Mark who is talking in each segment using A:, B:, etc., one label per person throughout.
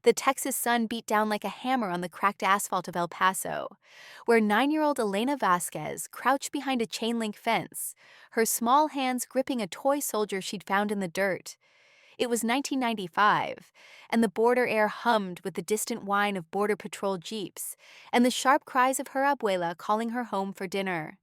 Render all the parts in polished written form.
A: The Texas sun beat down like a hammer on the cracked asphalt of El Paso, where 9-year-old Elena Vasquez crouched behind a chain-link fence, her small hands gripping a toy soldier she'd found in the dirt. It was 1995, and the border air hummed with the distant whine of Border Patrol jeeps and the sharp cries of her abuela calling her home for dinner.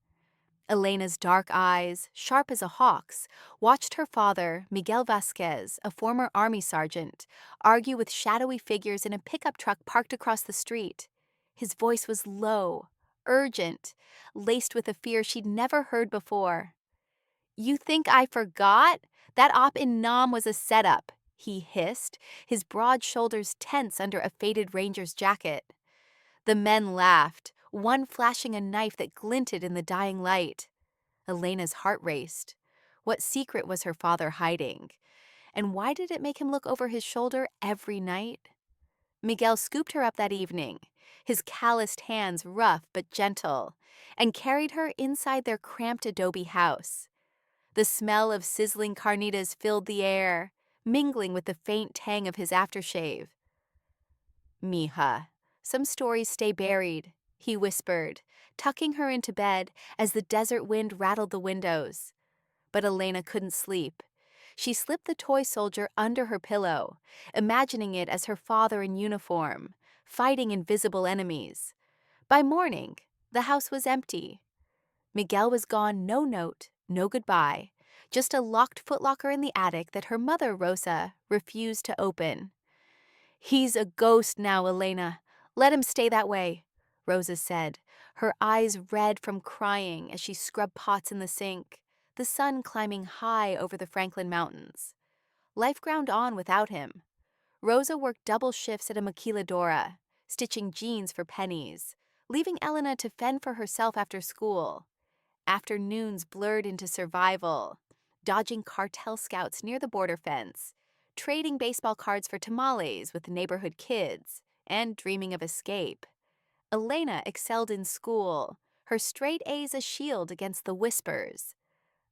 A: Elena's dark eyes, sharp as a hawk's, watched her father, Miguel Vasquez, a former army sergeant, argue with shadowy figures in a pickup truck parked across the street. His voice was low, urgent, laced with a fear she'd never heard before. "You think I forgot? That op in Nam was a setup," he hissed, his broad shoulders tense under a faded ranger's jacket. The men laughed, one flashing a knife that glinted in the dying light. Elena's heart raced. What secret was her father hiding? And why did it make him look over his shoulder every night? Miguel scooped her up that evening, his calloused hands rough but gentle, and carried her inside their cramped adobe house. The smell of sizzling carnitas filled the air, mingling with the faint tang of his aftershave. "Mija, some stories stay buried," he whispered, tucking her into bed as the desert wind rattled the windows. But Elena couldn't sleep. She slipped the toy soldier under her pillow, imagining it as her father in uniform, fighting invisible enemies. By morning, the house was empty. Miguel was gone, no note, no goodbye, just a locked footlocker in the attic that her mother, Rosa, refused to open. "He's a ghost now, Elena. Let him stay that way," Rosa said, her eyes red from crying as she scrubbed pots in the sink, the sun climbing high over the Franklin Mountains. Life ground on without him. Rosa worked double shifts at a maquiladora, stitching jeans for pennies, leaving Elena to fend for herself after school. Afternoons blurred into survival, dodging cartel scouts near the border fence, trading baseball cards for tamales with neighborhood kids, and dreaming of escape. Elena excelled in school, her straight A's a shield against the whispers.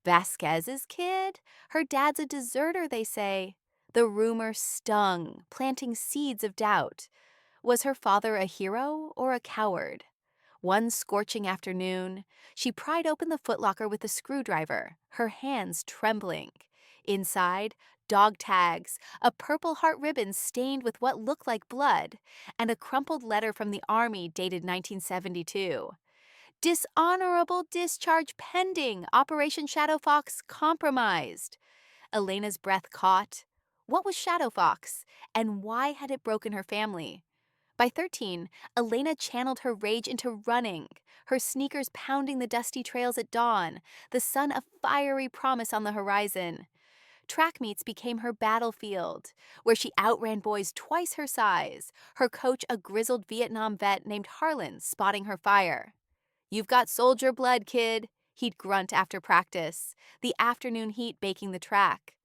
A: "Vasquez's kid? Her dad's a deserter, they say." The rumor stung, planting seeds of doubt. Was her father a hero or a coward? One scorching afternoon, she pried open the footlocker with a screwdriver, her hands trembling. Inside, dog tags, a Purple Heart ribbon stained with what looked like blood, and a crumpled letter from the Army dated 1972. "Dishonorable discharge pending. Operation Shadow Fox compromised." Elena's breath caught. What was Shadow Fox, and why had it broken her family? By 13, Elena channeled her rage into running, her sneakers pounding the dusty trails at dawn, the sun a fiery promise on the horizon. Track meets became her battlefield, where she outran boys twice her size, her coach a grizzled Vietnam vet named Harlan spotting her fire. "You've got soldier blood, kid," he'd grunt after practice, the afternoon heat baking the track.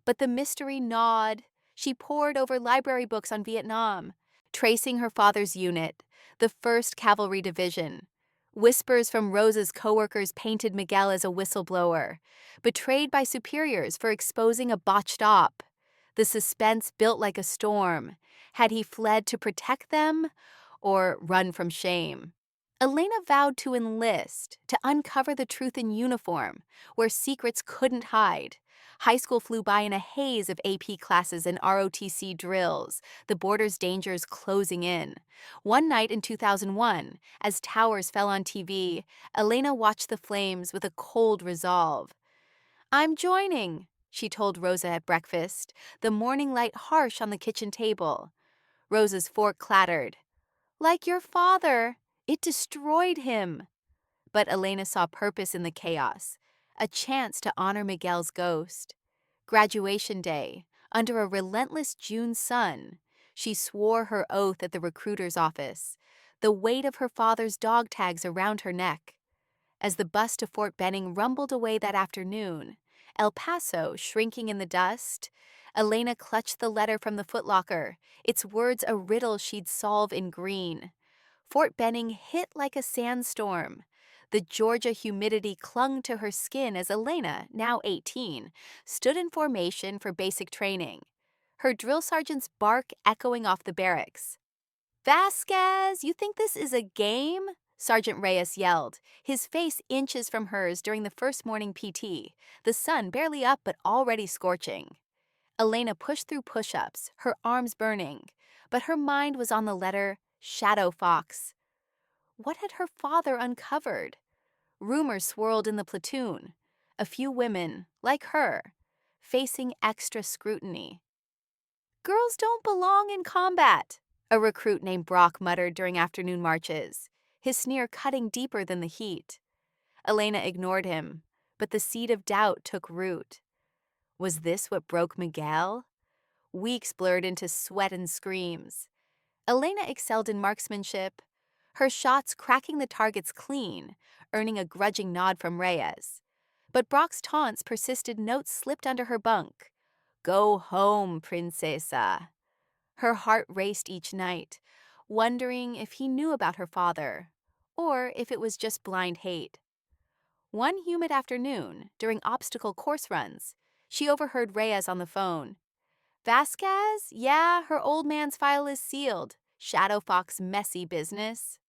A: But the mystery gnawed. She pored over library books on Vietnam, tracing her father's unit, the 1st Cavalry Division. Whispers from Rosa's coworkers painted Miguel as a whistleblower, betrayed by superiors for exposing a botched op. The suspense built like a storm. Had he fled to protect them or run from shame? Elena vowed to enlist, to uncover the truth in uniform, where secrets couldn't hide. High school flew by in a haze of AP classes and ROTC drills, the border's dangers closing in. One night in 2001, as towers fell on TV, Elena watched the flames with a cold resolve. "I'm joining," she told Rosa at breakfast, the morning light harsh on the kitchen table. Rosa's fork clattered. "Like your father. It destroyed him." But Elena saw purpose in the chaos, a chance to honor Miguel's ghost. Graduation day, under a relentless June sun, she swore her oath at the recruiter's office, the weight of her father's dog tags around her neck. As the bus to Fort Benning rumbled away that afternoon, El Paso shrinking in the dust, Elena clutched the letter from the footlocker, its words a riddle she'd solve in green. Fort Benning hit like a sandstorm. The Georgia humidity clung to her skin as Elena, now 18, stood in formation for basic training. her drill sergeant's bark echoing off the barracks. "Vasquez, you think this is a game?" Sergeant Reyes yelled, his face inches from hers during the first morning PT, the sun barely up but already scorching. Elena pushed through push-ups, her arms burning, but her mind was on the letter Shadow Fox. What had her father uncovered? Rumors swirled in the platoon. A few women, like her, facing extra scrutiny. "Girls don't belong in combat," a recruit named Brock muttered during afternoon marches, his sneer cutting deeper than the heat. Elena ignored him, but the seed of doubt took root. Was this what broke Miguel? Weeks blurred into sweat and screams. Elena excelled in marksmanship, her shots cracking the targets clean, earning a grudging nod from Reyes. But Brock's taunts persisted, notes slipped under her bunk. "Go home, princesa." Her heart raced each night, wondering if he knew about her father, or if it was just blind hate. One humid afternoon, during obstacle course runs, she overheard Reyes on the phone. "Vasquez? Yeah, her old man's file is sealed. Shadow Fox messy business."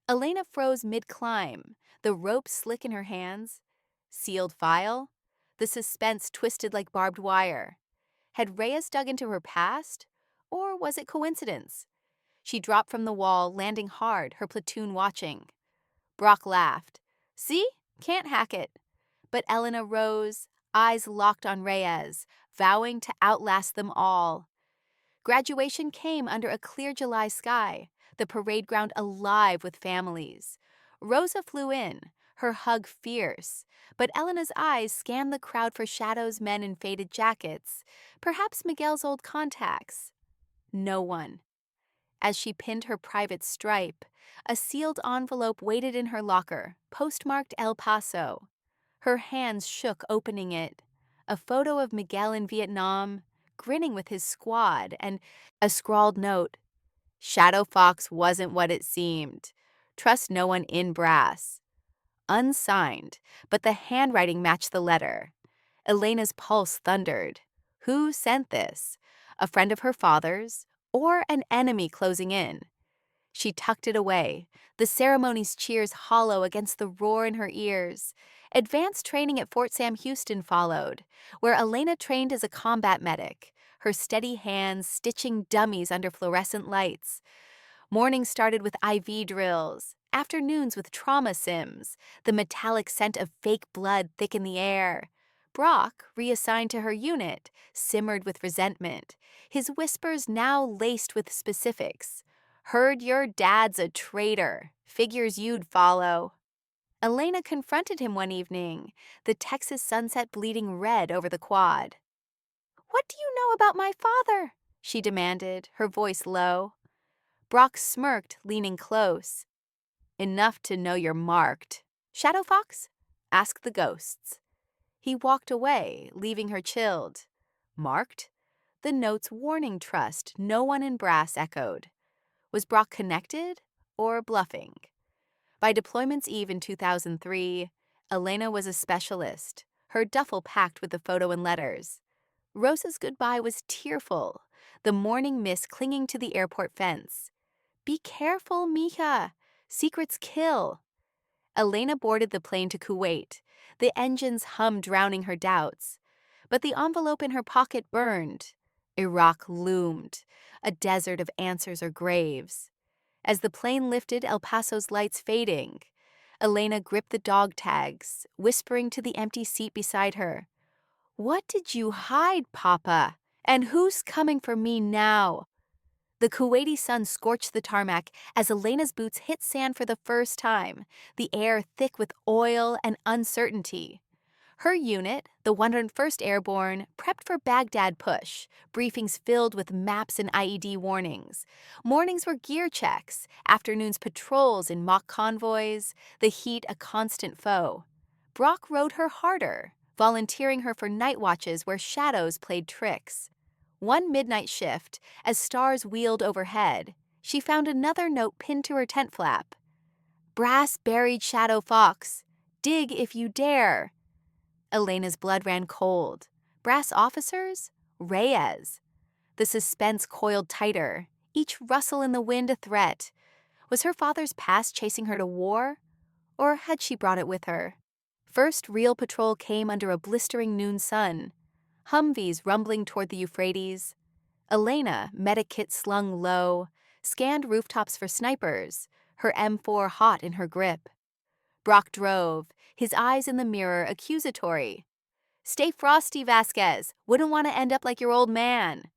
A: Elena froze mid-climb, the rope slick in her hands. Sealed file? The suspense twisted like barbed wire. Had Reyes dug into her past? Or was it coincidence? She dropped from the wall, landing hard, her platoon watching. Brock laughed. "See? Can't hack it." But Elena rose, eyes locked on Reyes, vowing to outlast them all. Graduation came under a clear July sky, the parade ground alive with families. Rosa flew in, her hug fierce, but Elena's eyes scanned the crowd for shadows, men in faded jackets, perhaps Miguel's old contacts. No one. As she pinned her private stripe, a sealed envelope waited in her locker, postmarked El Paso. Her hands shook opening it. A photo of Miguel in Vietnam, grinning with his squad, and a scrawled note. "Shadow Fox wasn't what it seemed. Trust no one in brass." Unsigned, but the handwriting matched the letter. Elena's pulse thundered. Who sent this? A friend of her father's, or an enemy closing in? She tucked it away, the ceremony's cheers hollow against the roar in her ears. Advanced training at Fort Sam Houston followed, where Elena trained as a combat medic, her steady hands stitching dummies under fluorescent lights. Mornings started with IV drills, afternoons with trauma sims, the metallic scent of fake blood thick in the air. Brock, reassigned to her unit, simmered with resentment, his whispers now laced with specifics. "Heard your dad's a traitor. Figures you'd follow." Elena confronted him one evening, the Texas sunset bleeding red over the quad. "What do you know about my father?" she demanded, her voice low. Brock smirked, leaning close. "Enough to know you're marked. Shadow Fox? Ask the ghosts." He walked away, leaving her chilled. Marked? The note's warning trust no one in brass echoed. Was Brock connected or bluffing? By deployment's eve in 2003, Elena was a specialist, her duffel packed with the photo and letters. Rosa's goodbye was tearful, the morning mist clinging to the airport fence. "Be careful, mija. Secrets kill." Elena boarded the plane to Kuwait, the engine's hum drowning her doubts. But the envelope in her pocket burned. Iraq loomed, a desert of answers or graves. As the plane lifted, El Paso's lights fading, Elena gripped the dog tags, whispering to the empty seat beside her. "What did you hide, Papa? And who's coming for me now?" The Kuwaiti sun scorched the tarmac as Elena's boots hit sand for the first time, the air thick with oil and uncertainty. Her unit, the 101st Airborne, prepped for Baghdad push, briefings filled with maps and IED warnings. Mornings were gear checks, afternoons patrols in mock convoys, the heat a constant foe. Brock rode her harder, volunteering her for night watches where shadows played tricks. One midnight shift, as stars wheeled overhead, she found another note pinned to her tent flap. "Brass buried Shadow Fox. Dig if you dare." Elena's blood ran cold. Brass officers? Reyes. The suspense coiled tighter, each rustle in the wind a threat. Was her father's past chasing her to war? Or had she brought it with her? First real patrol came under a blistering noon sun. Humvees rumbling toward the Euphrates. Elena, medikit slung low, scanned rooftops for snipers, her M4 hot in her grip. Brock drove, his eyes in the mirror accusatory. "Stay frosty, Vasquez. Wouldn't want to end up like your old man."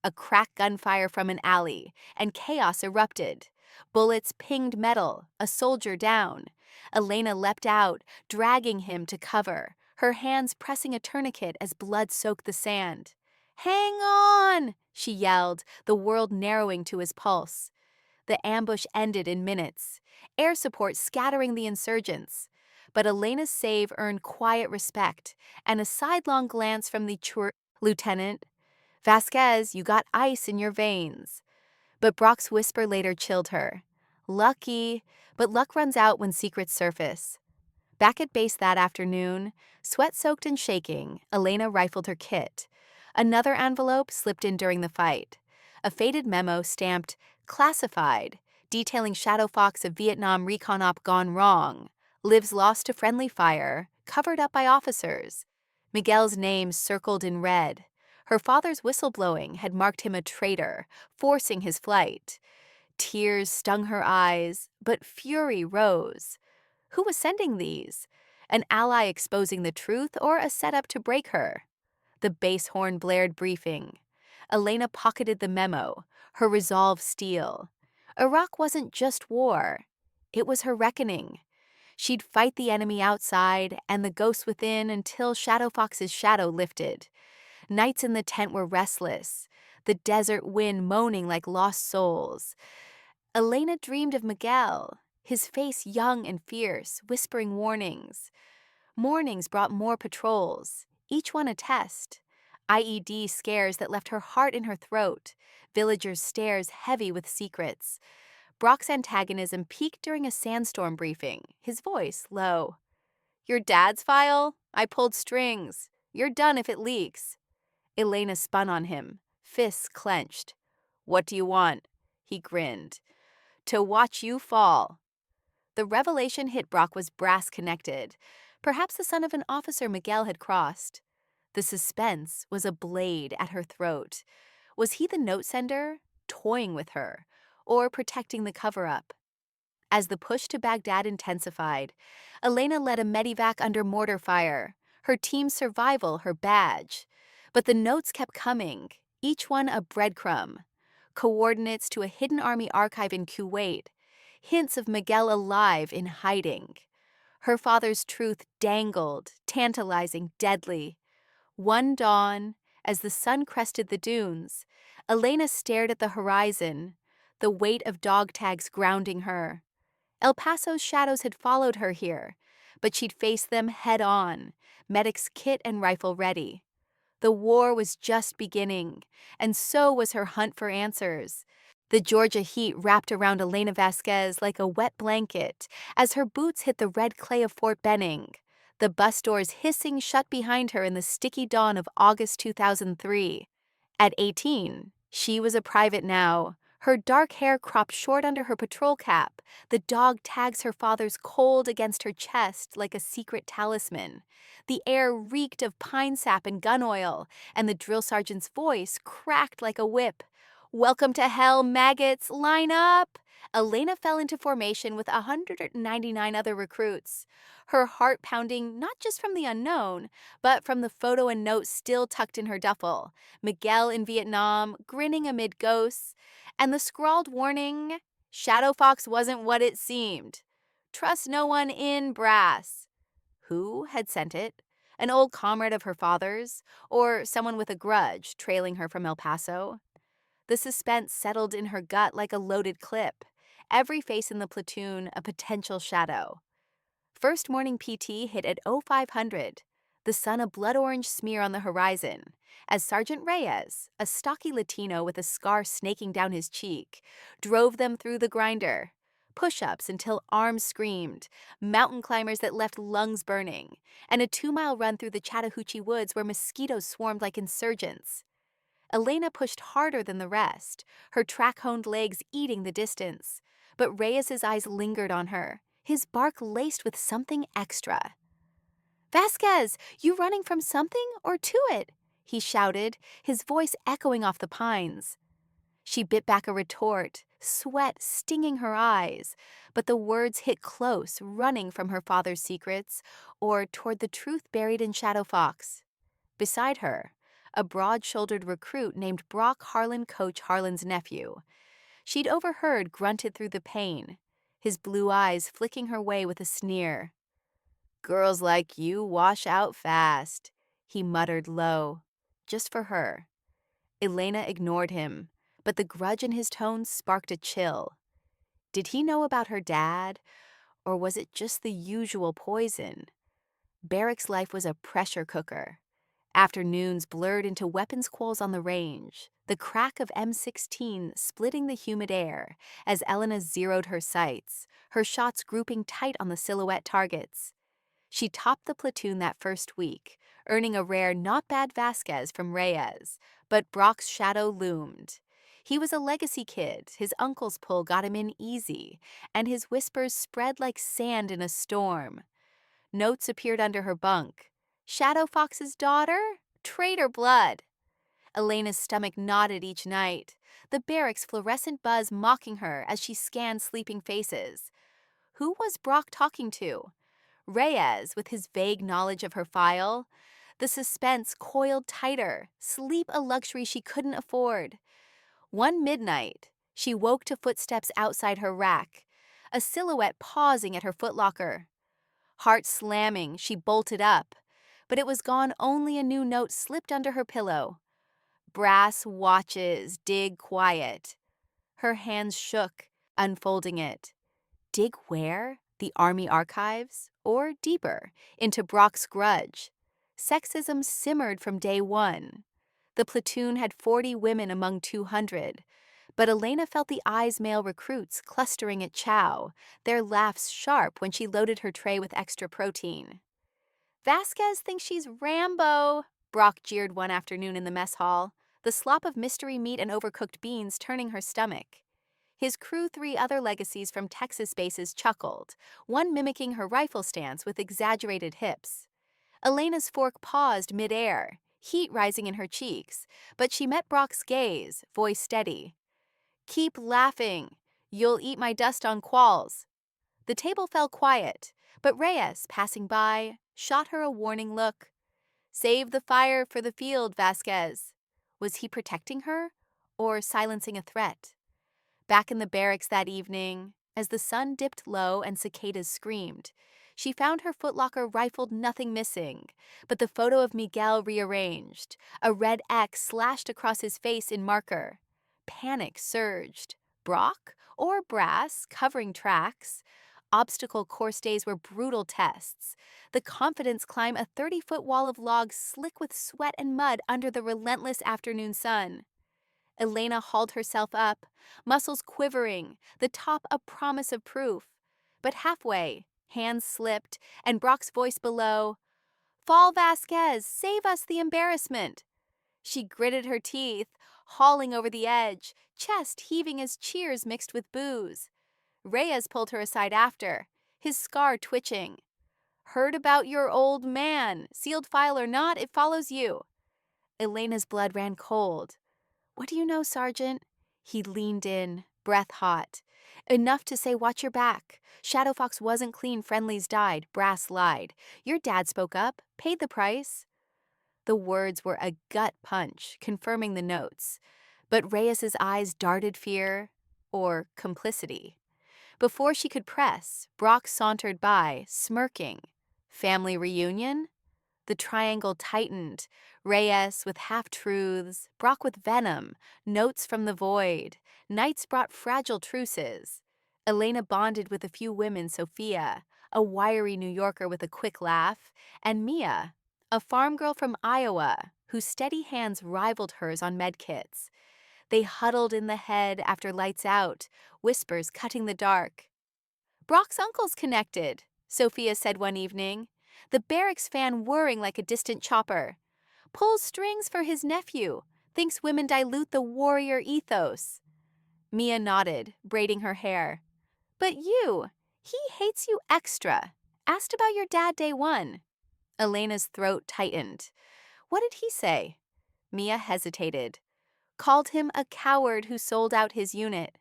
A: A crack gunfire from an alley, and chaos erupted. Bullets pinged metal, a soldier down. Elena leapt out, dragging him to cover, her hands pressing a tourniquet as blood soaked the sand. "Hang on!" she yelled, the world narrowing to his pulse. The ambush ended in minutes, air support scattering the insurgents. But Elena's save earned quiet respect and a sidelong glance from the Lieutenant. "Vasquez, you got ice in your veins." But Brock's whisper later chilled her. "Lucky, but luck runs out when secrets surface." Back at base that afternoon, sweat-soaked and shaking, Elena rifled her kit. Another envelope slipped in during the fight. A faded memo stamped "Classified," detailing Shadow Fox of Vietnam recon op gone wrong. Lives lost to friendly fire, covered up by officers. Miguel's name circled in red. Her father's whistleblowing had marked him a traitor, forcing his flight. Tears stung her eyes, but fury rose. Who was sending these? An ally exposing the truth or a setup to break her? The bass horn blared briefing. Elena pocketed the memo, her resolve steel. Iraq wasn't just war. It was her reckoning. She'd fight the enemy outside and the ghosts within until Shadow Fox's shadow lifted. Nights in the tent were restless, the desert wind moaning like lost souls. Elena dreamed of Miguel, his face young and fierce, whispering warnings. Mornings brought more patrols, each one a test. IED scares that left her heart in her throat, villagers' stares heavy with secrets. Brock's antagonism peaked during a sandstorm briefing, his voice low. "Your dad's file? I pulled strings. You're done if it leaks." Elena spun on him, fists clenched. "What do you want?" He grinned. "To watch you fall." The revelation hit Brock was brass-connected. Perhaps the son of an officer Miguel had crossed. The suspense was a blade at her throat. Was he the note sender, toying with her, or protecting the cover-up? As the push to Baghdad intensified, Elena led a medivac under mortar fire, her team's survival her badge. But the notes kept coming, each one a breadcrumb. Coordinates to a hidden army archive in Kuwait, hints of Miguel alive in hiding. Her father's truth dangled, tantalizing, deadly. One dawn, as the sun crested the dunes, Elena stared at the horizon, the weight of dog tags grounding her. El Paso's shadows had followed her here, but she'd faced them head-on, medic's kit and rifle ready. The war was just beginning, and so was her hunt for answers. The Georgia heat wrapped around Elena Vasquez like a wet blanket as her boots hit the red clay of Fort Benning, the bus doors hissing shut behind her in the sticky dawn of August 2003. At 18, she was a private now, her dark hair cropped short under her patrol cap, the dog tags her father's cold against her chest like a secret talisman. The air reeked of pine sap and gun oil, and the drill sergeant's voice cracked like a whip. "Welcome to hell, maggots, line up!" Elena fell into formation with 199 other recruits, her heart pounding not just from the unknown, but from the photo and note still tucked in her duffel, Miguel in Vietnam, grinning amid ghosts, and the scrawled warning, "Shadow Fox wasn't what it seemed. Trust no one in brass." Who had sent it? An old comrade of her father's, or someone with a grudge trailing her from El Paso? The suspense settled in her gut like a loaded clip, every face in the platoon a potential shadow. First morning PT hit at 0500, the sun a blood-orange smear on the horizon, as Sergeant Reyes, a stocky Latino with a scar snaking down his cheek, drove them through the grinder. Push-ups until arms screamed, mountain climbers that left lungs burning, and a 2-mile run through the Chattahoochee woods where mosquitoes swarmed like insurgents. Elena pushed harder than the rest, her track-honed legs eating the distance. But Reyes's eyes lingered on her, his bark laced with something extra. "Vasquez, you running from something or to it?" he shouted, his voice echoing off the pines. She bit back a retort, sweat stinging her eyes, but the words hit close, running from her father's secrets or toward the truth buried in Shadow Fox. Beside her, a broad-shouldered recruit named Brock Harlan Coach Harlan's nephew. She'd overheard grunted through the pain, his blue eyes flicking her way with a sneer. "Girls like you wash out fast," he muttered low, just for her. Elena ignored him, but the grudge in his tone sparked a chill. Did he know about her dad, or was it just the usual poison? Barracks life was a pressure cooker. Afternoons blurred into weapons qualls on the range, the crack of M16 splitting the humid air as Elena zeroed her sights, her shots grouping tight on the silhouette targets. She topped the platoon that first week, earning a rare not bad Vasquez from Reyes, but Brock's shadow loomed. He was a legacy kid, his uncle's pull got him in easy, and his whispers spread like sand in a storm. Notes appeared under her bunk. "Shadow Fox's daughter? Traitor blood." Elena's stomach knotted each night, the barracks' fluorescent buzz mocking her as she scanned sleeping faces. Who was Brock talking to? Reyes, with his vague knowledge of her file? The suspense coiled tighter, sleep a luxury she couldn't afford. One midnight, she woke to footsteps outside her rack, a silhouette pausing at her footlocker. Heart slamming, she bolted up, but it was gone. Only a new note slipped under her pillow. "Brass watches, dig quiet." Her hands shook, unfolding it. Dig where? The Army archives? Or deeper, into Brock's grudge? Sexism simmered from day one. The platoon had 40 women among 200, but Elena felt the eyes male recruits clustering at chow, their laughs sharp when she loaded her tray with extra protein. "Vasquez thinks she's Rambo," Brock jeered one afternoon in the mess hall, the slop of mystery meat and overcooked beans turning her stomach. His crew, 3 other legacies from Texas bases, chuckled, one mimicking her rifle stance with exaggerated hips. Elena's fork paused midair, heat rising in her cheeks, but she met Brock's gaze, voice steady. "Keep laughing. You'll eat my dust on qualls." The table fell quiet, but Reyes, passing by, shot her a warning look. "Save the fire for the field, Vasquez." Was he protecting her, or silencing a threat? Back in the barracks that evening, as the sun dipped low and cicadas screamed, she found her footlocker rifled, nothing missing, but the photo of Miguel rearranged, a red X slashed across his face in marker. Panic surged. Brock or Brass covering tracks? Obstacle course days were brutal tests. The confidence climb a 30-foot wall of logs slick with sweat and mud under the relentless afternoon sun. Elena hauled herself up, muscles quivering, the top a promise of proof. But halfway, hands slipped, and Brock's voice below, "Fall, Vasquez, save us the embarrassment." She gritted her teeth, hauling over the edge, chest heaving as cheers mixed with booze. Reyes pulled her aside after, his scar twitching. "Heard about your old man. Sealed file or not, it follows you." Elena's blood ran cold. "What do you know, Sergeant?" He leaned in, breath hot. "Enough to say watch your back. Shadow Fox wasn't clean, friendlies died, Brass lied. Your dad spoke up, paid the price." The words were a gut punch, confirming the notes. But Reyes's eyes darted fear or complicity. Before she could press, Brock sauntered by, smirking. Family reunion? The triangle tightened, Reyes with half-truths, Brock with venom, notes from the void. Nights brought fragile truces. Elena bonded with a few women, Sophia, a wiry New Yorker with a quick laugh, and Mia, a farm girl from Iowa, whose steady hands rivaled hers on medkits. They huddled in the head after lights out, whispers cutting the dark. "Brock's uncle's connected," Sophia said one evening, the barracks fan whirring like a distant chopper. "Pulls strings for his nephew. Thinks women dilute the warrior ethos. Mia nodded, braiding her hair. But he hates you extra. Asked about your dad day one. Elena's throat tightened. What did he say? Mia hesitated. Called him a coward who sold out his unit.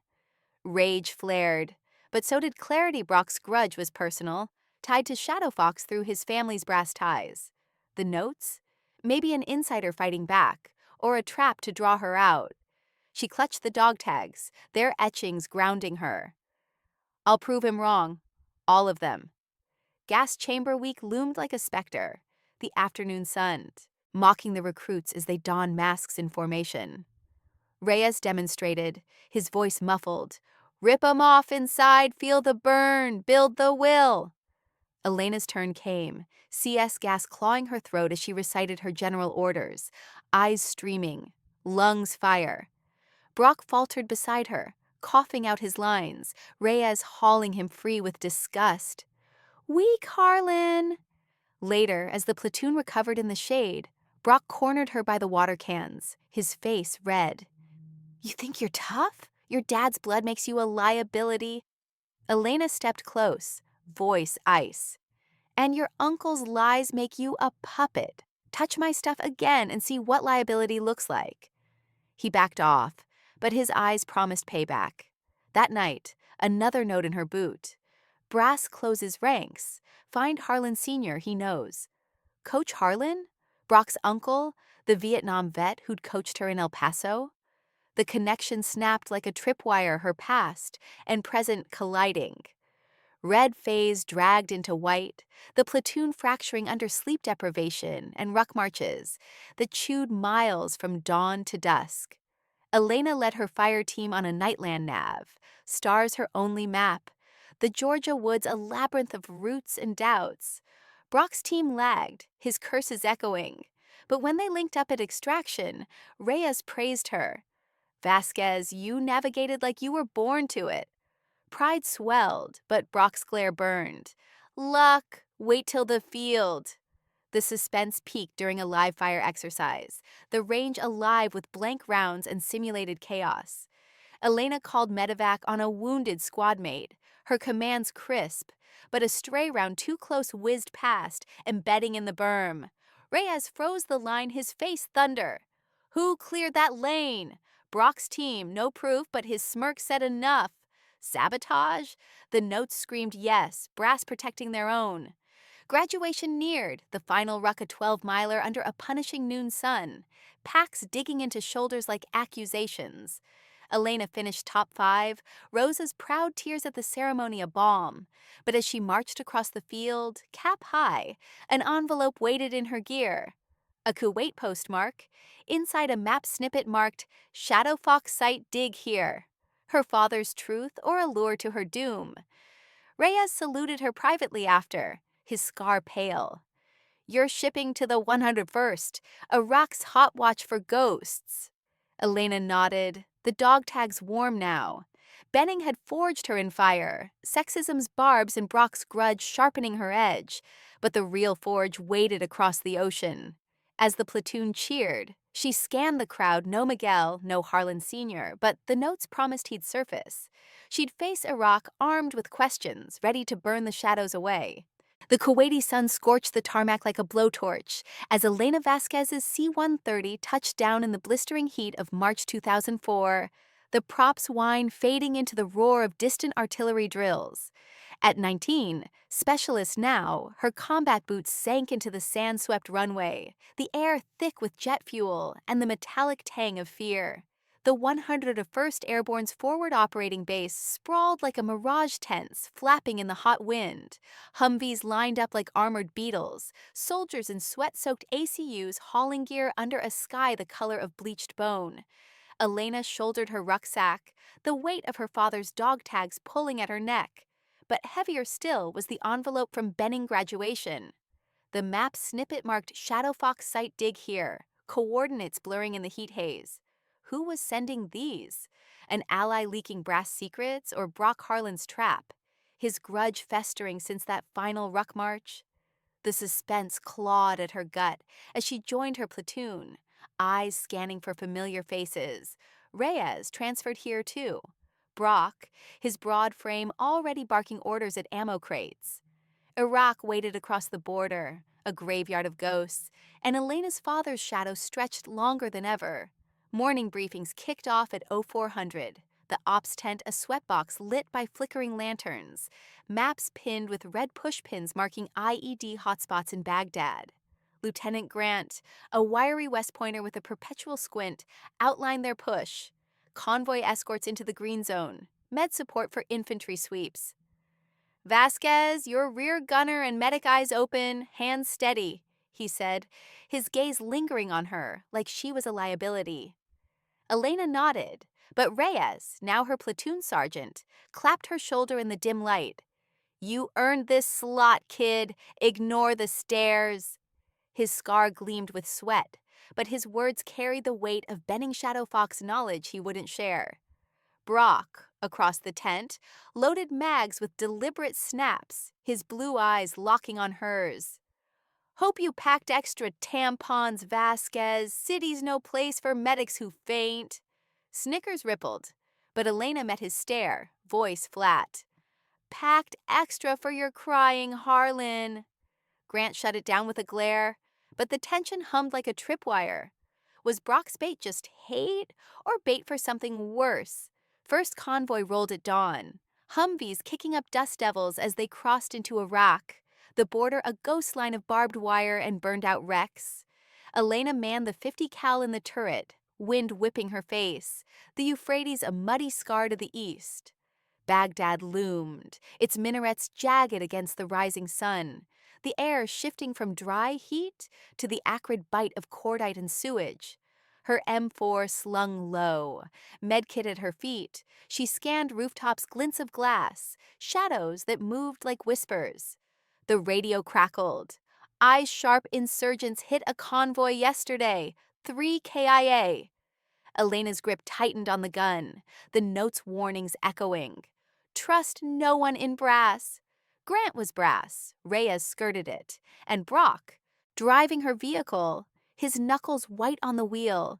A: Rage flared, but so did clarity. Brock's grudge was personal, tied to Shadow Fox through his family's brass ties. The notes? Maybe an insider fighting back, or a trap to draw her out. She clutched the dog tags, their etchings grounding her. I'll prove him wrong. All of them. Gas Chamber Week loomed like a specter, the afternoon sun, mocking the recruits as they donned masks in formation. Reyes demonstrated, his voice muffled. Rip 'em off inside, feel the burn, build the will. Elena's turn came, CS gas clawing her throat as she recited her general orders, eyes streaming, lungs fire. Brock faltered beside her, coughing out his lines, Reyes hauling him free with disgust. Weak, Harlan! Later, as the platoon recovered in the shade, Brock cornered her by the water cans, his face red. You think you're tough? Your dad's blood makes you a liability. Elena stepped close, voice ice. And your uncle's lies make you a puppet. Touch my stuff again and see what liability looks like. He backed off, but his eyes promised payback. That night, another note in her boot. Brass closes ranks. Find Harlan Sr., he knows. Coach Harlan? Brock's uncle, the Vietnam vet who'd coached her in El Paso? The connection snapped like a tripwire, her past and present colliding. Red phase dragged into white, the platoon fracturing under sleep deprivation and ruck marches that chewed miles from dawn to dusk. Elena led her fire team on a Nightland nav, stars her only map, the Georgia woods a labyrinth of roots and doubts. Brock's team lagged, his curses echoing. But when they linked up at extraction, Reyes praised her. Vasquez, you navigated like you were born to it. Pride swelled, but Brock's glare burned. Luck, wait till the field. The suspense peaked during a live fire exercise, the range alive with blank rounds and simulated chaos. Elena called medevac on a wounded squad mate, her commands crisp, but a stray round too close whizzed past, embedding in the berm. Reyes froze the line, his face thunder. Who cleared that lane? Brock's team, no proof, but his smirk said enough. Sabotage? The notes screamed yes, brass protecting their own. Graduation neared, the final ruck a 12-miler under a punishing noon sun, packs digging into shoulders like accusations. Elena finished top 5, Rosa's proud tears at the ceremony a balm. But as she marched across the field, cap high, an envelope waited in her gear. A Kuwait postmark, inside a map snippet marked, Shadow Fox site dig here. Her father's truth or a lure to her doom. Reyes saluted her privately after, his scar pale. You're shipping to the 101st, Iraq's hot watch for ghosts. Elena nodded, the dog tags warm now. Benning had forged her in fire, sexism's barbs and Brock's grudge sharpening her edge, but the real forge waited across the ocean. As the platoon cheered, she scanned the crowd, no Miguel, no Harlan Sr., but the notes promised he'd surface. She'd face Iraq armed with questions, ready to burn the shadows away. The Kuwaiti sun scorched the tarmac like a blowtorch as Elena Vasquez's C-130 touched down in the blistering heat of March 2004, the prop's whine fading into the roar of distant artillery drills. At 19, specialist now, her combat boots sank into the sand-swept runway, the air thick with jet fuel and the metallic tang of fear. The 101st Airborne's forward operating base sprawled like a mirage tents, flapping in the hot wind. Humvees lined up like armored beetles, soldiers in sweat-soaked ACUs hauling gear under a sky the color of bleached bone. Elena shouldered her rucksack, the weight of her father's dog tags pulling at her neck. But heavier still was the envelope from Benning graduation. The map snippet marked Shadow Fox site dig here, coordinates blurring in the heat haze. Who was sending these? An ally leaking brass secrets or Brock Harlan's trap? His grudge festering since that final ruck march? The suspense clawed at her gut as she joined her platoon, eyes scanning for familiar faces. Reyes transferred here too. Brock, his broad frame already barking orders at ammo crates. Iraq waited across the border, a graveyard of ghosts, and Elena's father's shadow stretched longer than ever. Morning briefings kicked off at 0400. The ops tent a sweatbox lit by flickering lanterns, maps pinned with red pushpins marking IED hotspots in Baghdad. Lieutenant Grant, a wiry West Pointer with a perpetual squint, outlined their push. Convoy escorts into the green zone, med support for infantry sweeps. Vasquez, your rear gunner and medic eyes open, hands steady, he said, his gaze lingering on her like she was a liability. Elena nodded, but Reyes, now her platoon sergeant, clapped her shoulder in the dim light. You earned this slot, kid. Ignore the stairs. His scar gleamed with sweat, but his words carried the weight of Benning Shadow Fox knowledge he wouldn't share. Brock, across the tent, loaded mags with deliberate snaps, his blue eyes locking on hers. Hope you packed extra tampons, Vasquez. City's no place for medics who faint. Snickers rippled, but Elena met his stare, voice flat. Packed extra for your crying Harlan. Grant shut it down with a glare, but the tension hummed like a tripwire. Was Brock's bait just hate or bait for something worse? First convoy rolled at dawn. Humvees kicking up dust devils as they crossed into Iraq. The border a ghost line of barbed wire and burned-out wrecks. Elena manned the 50 cal in the turret, wind whipping her face, the Euphrates a muddy scar to the east. Baghdad loomed, its minarets jagged against the rising sun, the air shifting from dry heat to the acrid bite of cordite and sewage. Her M4 slung low, medkit at her feet, she scanned rooftops' glints of glass, shadows that moved like whispers. The radio crackled. Eyes-sharp insurgents hit a convoy yesterday, 3 KIA. Elena's grip tightened on the gun, the note's warnings echoing. Trust no one in brass. Grant was brass, Reyes skirted it, and Brock, driving her vehicle, his knuckles white on the wheel.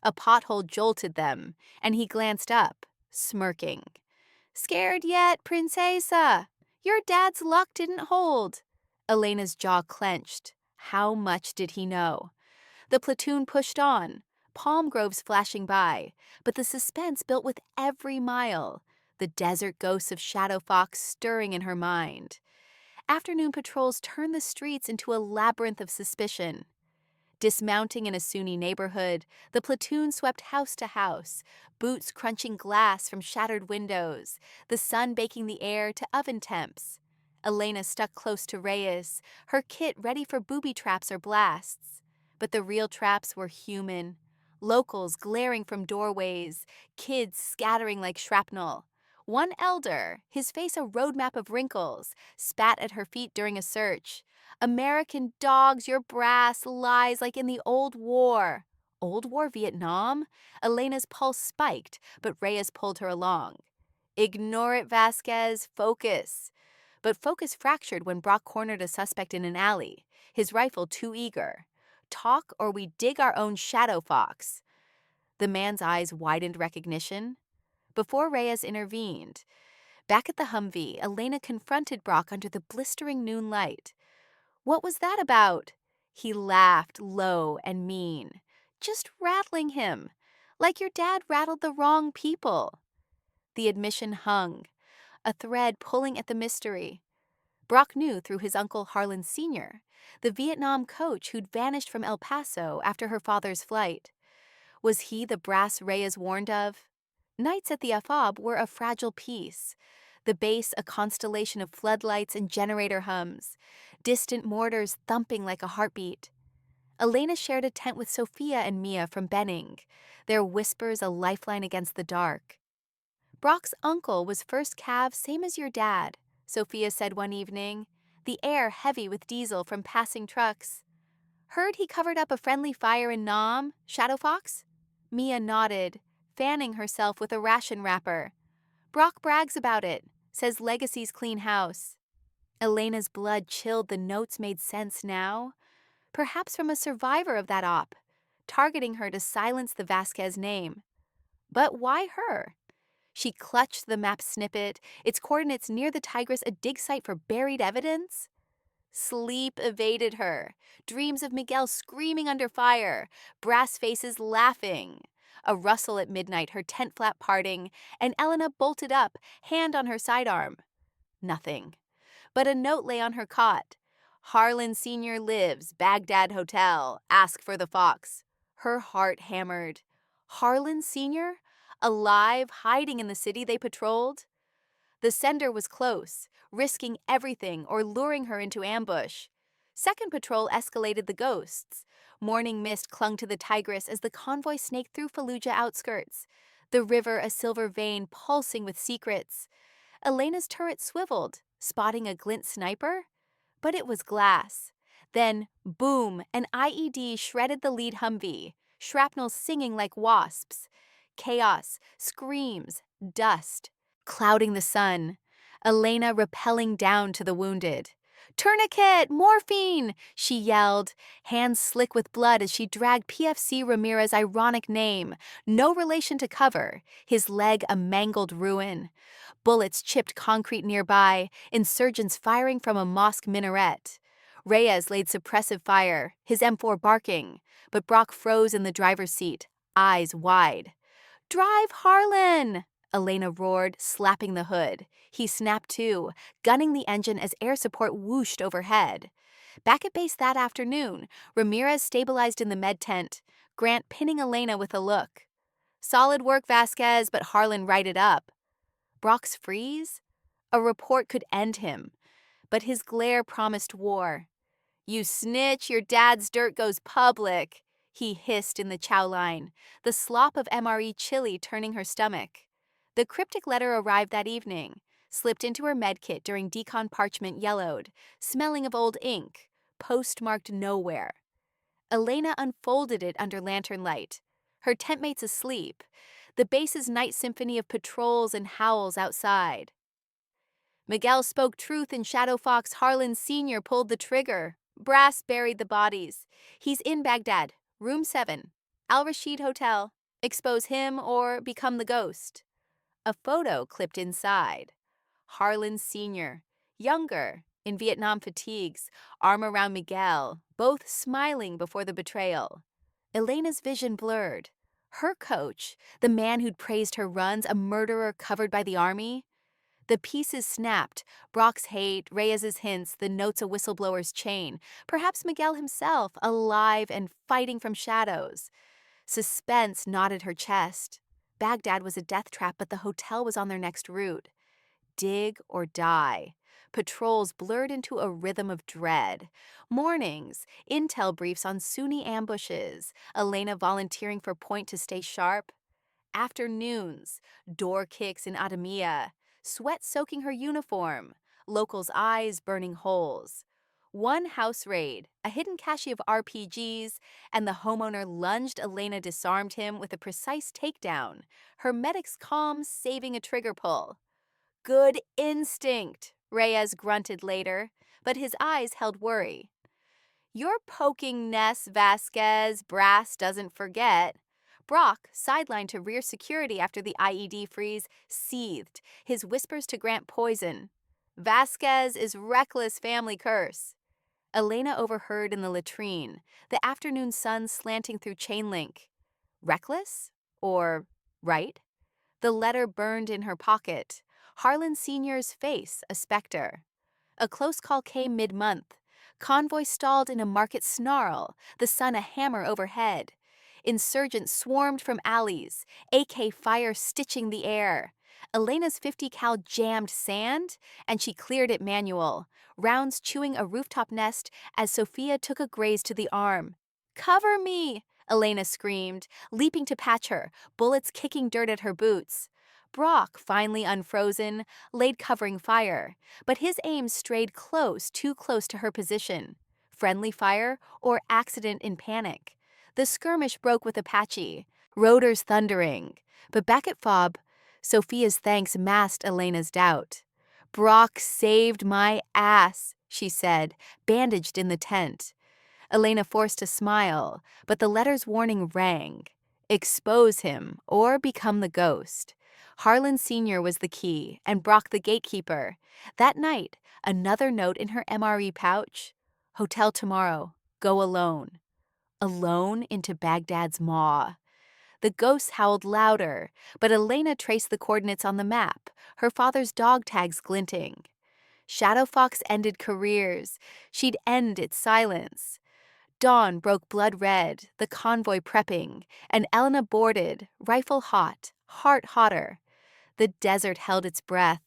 A: A pothole jolted them, and he glanced up, smirking. Scared yet, Princesa? Your dad's luck didn't hold. Elena's jaw clenched. How much did he know? The platoon pushed on, palm groves flashing by, but the suspense built with every mile, the desert ghosts of Shadow Fox stirring in her mind. Afternoon patrols turned the streets into a labyrinth of suspicion. Dismounting in a Sunni neighborhood, the platoon swept house to house, boots crunching glass from shattered windows, the sun baking the air to oven temps. Elena stuck close to Reyes, her kit ready for booby traps or blasts. But the real traps were human. Locals glaring from doorways, kids scattering like shrapnel. One elder, his face a roadmap of wrinkles, spat at her feet during a search. American dogs, your brass lies like in the old war. Old war Vietnam? Elena's pulse spiked, but Reyes pulled her along. Ignore it, Vasquez. Focus. But focus fractured when Brock cornered a suspect in an alley, his rifle too eager. Talk or we dig our own Shadow Fox. The man's eyes widened recognition. Before Reyes intervened, back at the Humvee, Elena confronted Brock under the blistering noon light. What was that about? He laughed, low and mean. Just rattling him, like your dad rattled the wrong people. The admission hung, a thread pulling at the mystery. Brock knew through his uncle Harlan Sr., the Vietnam coach who'd vanished from El Paso after her father's flight. Was he the brass Reyes warned of? Nights at the AFAB were a fragile piece. The base a constellation of floodlights and generator hums, distant mortars thumping like a heartbeat. Elena shared a tent with Sophia and Mia from Benning, their whispers a lifeline against the dark. Brock's uncle was first cav same as your dad, Sophia said one evening, the air heavy with diesel from passing trucks. Heard he covered up a friendly fire in Nam, Shadow Fox? Mia nodded, fanning herself with a ration wrapper. Brock brags about it, says Legacy's clean house. Elena's blood chilled, the notes made sense now. Perhaps from a survivor of that op. targeting her to silence the Vasquez name. But why her? She clutched the map snippet, its coordinates near the tigress a dig site for buried evidence. Sleep evaded her. Dreams of Miguel screaming under fire, brass faces laughing. A rustle at midnight, her tent flap parting, and Elena bolted up, hand on her sidearm. Nothing. But a note lay on her cot. Harlan Sr. lives, Baghdad Hotel. Ask for the fox. Her heart hammered. Harlan Sr.? Alive, hiding in the city they patrolled? The sender was close, risking everything or luring her into ambush. Second patrol escalated the ghosts. Morning mist clung to the tigress as the convoy snaked through Fallujah outskirts, the river a silver vein pulsing with secrets. Elena's turret swiveled, spotting a glint sniper. But it was glass. Then, boom, an IED shredded the lead Humvee, shrapnel singing like wasps. Chaos, screams, dust, clouding the sun. Elena rappelling down to the wounded. "Tourniquet! Morphine!" she yelled, hands slick with blood as she dragged PFC Ramirez's ironic name, no relation to cover, his leg a mangled ruin. Bullets chipped concrete nearby, insurgents firing from a mosque minaret. Reyes laid suppressive fire, his M4 barking, but Brock froze in the driver's seat, eyes wide. "Drive, Harlan!" Elena roared, slapping the hood. He snapped too, gunning the engine as air support whooshed overhead. Back at base that afternoon, Ramirez stabilized in the med tent, Grant pinning Elena with a look. "Solid work, Vasquez, but Harlan righted up." Brock's freeze? A report could end him, but his glare promised war. "You snitch, your dad's dirt goes public," he hissed in the chow line, the slop of MRE chili turning her stomach. The cryptic letter arrived that evening, slipped into her medkit during decon parchment yellowed, smelling of old ink, postmarked nowhere. Elena unfolded it under lantern light, her tentmates asleep, the base's night symphony of patrols and howls outside. Miguel spoke truth in Shadow Fox. Harlan Sr. pulled the trigger. Brass buried the bodies. He's in Baghdad, room 7, Al Rashid Hotel. Expose him or become the ghost. A photo clipped inside. Harlan Sr., younger, in Vietnam fatigues, arm around Miguel, both smiling before the betrayal. Elena's vision blurred. Her coach, the man who'd praised her runs, a murderer covered by the army? The pieces snapped, Brock's hate, Reyes's hints, the notes a whistleblower's chain, perhaps Miguel himself, alive and fighting from shadows. Suspense knotted her chest. Baghdad was a death trap, but the hotel was on their next route. Dig or die. Patrols blurred into a rhythm of dread. Mornings, intel briefs on Sunni ambushes, Elena volunteering for point to stay sharp. Afternoons, door kicks in Adamia, sweat soaking her uniform, locals' eyes burning holes. One house raid, a hidden cache of RPGs, and the homeowner lunged. Elena disarmed him with a precise takedown, her medic's calm saving a trigger pull. "Good instinct," Reyes grunted later, but his eyes held worry. "You're poking Ness, Vasquez. Brass doesn't forget." Brock, sidelined to rear security after the IED freeze, seethed, his whispers to Grant poison. "Vasquez is reckless family curse." Elena overheard in the latrine, the afternoon sun slanting through chain link. Reckless? Or right? The letter burned in her pocket. Harlan Sr.'s face, a specter. A close call came mid-month. Convoy stalled in a market snarl, the sun a hammer overhead. Insurgents swarmed from alleys, AK fire stitching the air. Elena's 50 cal jammed sand, and she cleared it manual, rounds chewing a rooftop nest as Sophia took a graze to the arm. "Cover me!" Elena screamed, leaping to patch her, bullets kicking dirt at her boots. Brock, finally unfrozen, laid covering fire, but his aim strayed close, too close to her position. Friendly fire or accident in panic? The skirmish broke with Apache, rotors thundering, but back at FOB, Sophia's thanks masked Elena's doubt. "Brock saved my ass," she said, bandaged in the tent. Elena forced a smile, but the letter's warning rang. Expose him, or become the ghost. Harlan Sr. was the key, and Brock the gatekeeper. That night, another note in her MRE pouch. Hotel tomorrow. Go alone. Alone into Baghdad's maw. The ghosts howled louder, but Elena traced the coordinates on the map, her father's dog tags glinting. Shadow Fox ended careers. She'd end its silence. Dawn broke blood red, the convoy prepping, and Elena boarded, rifle hot, heart hotter. The desert held its breath,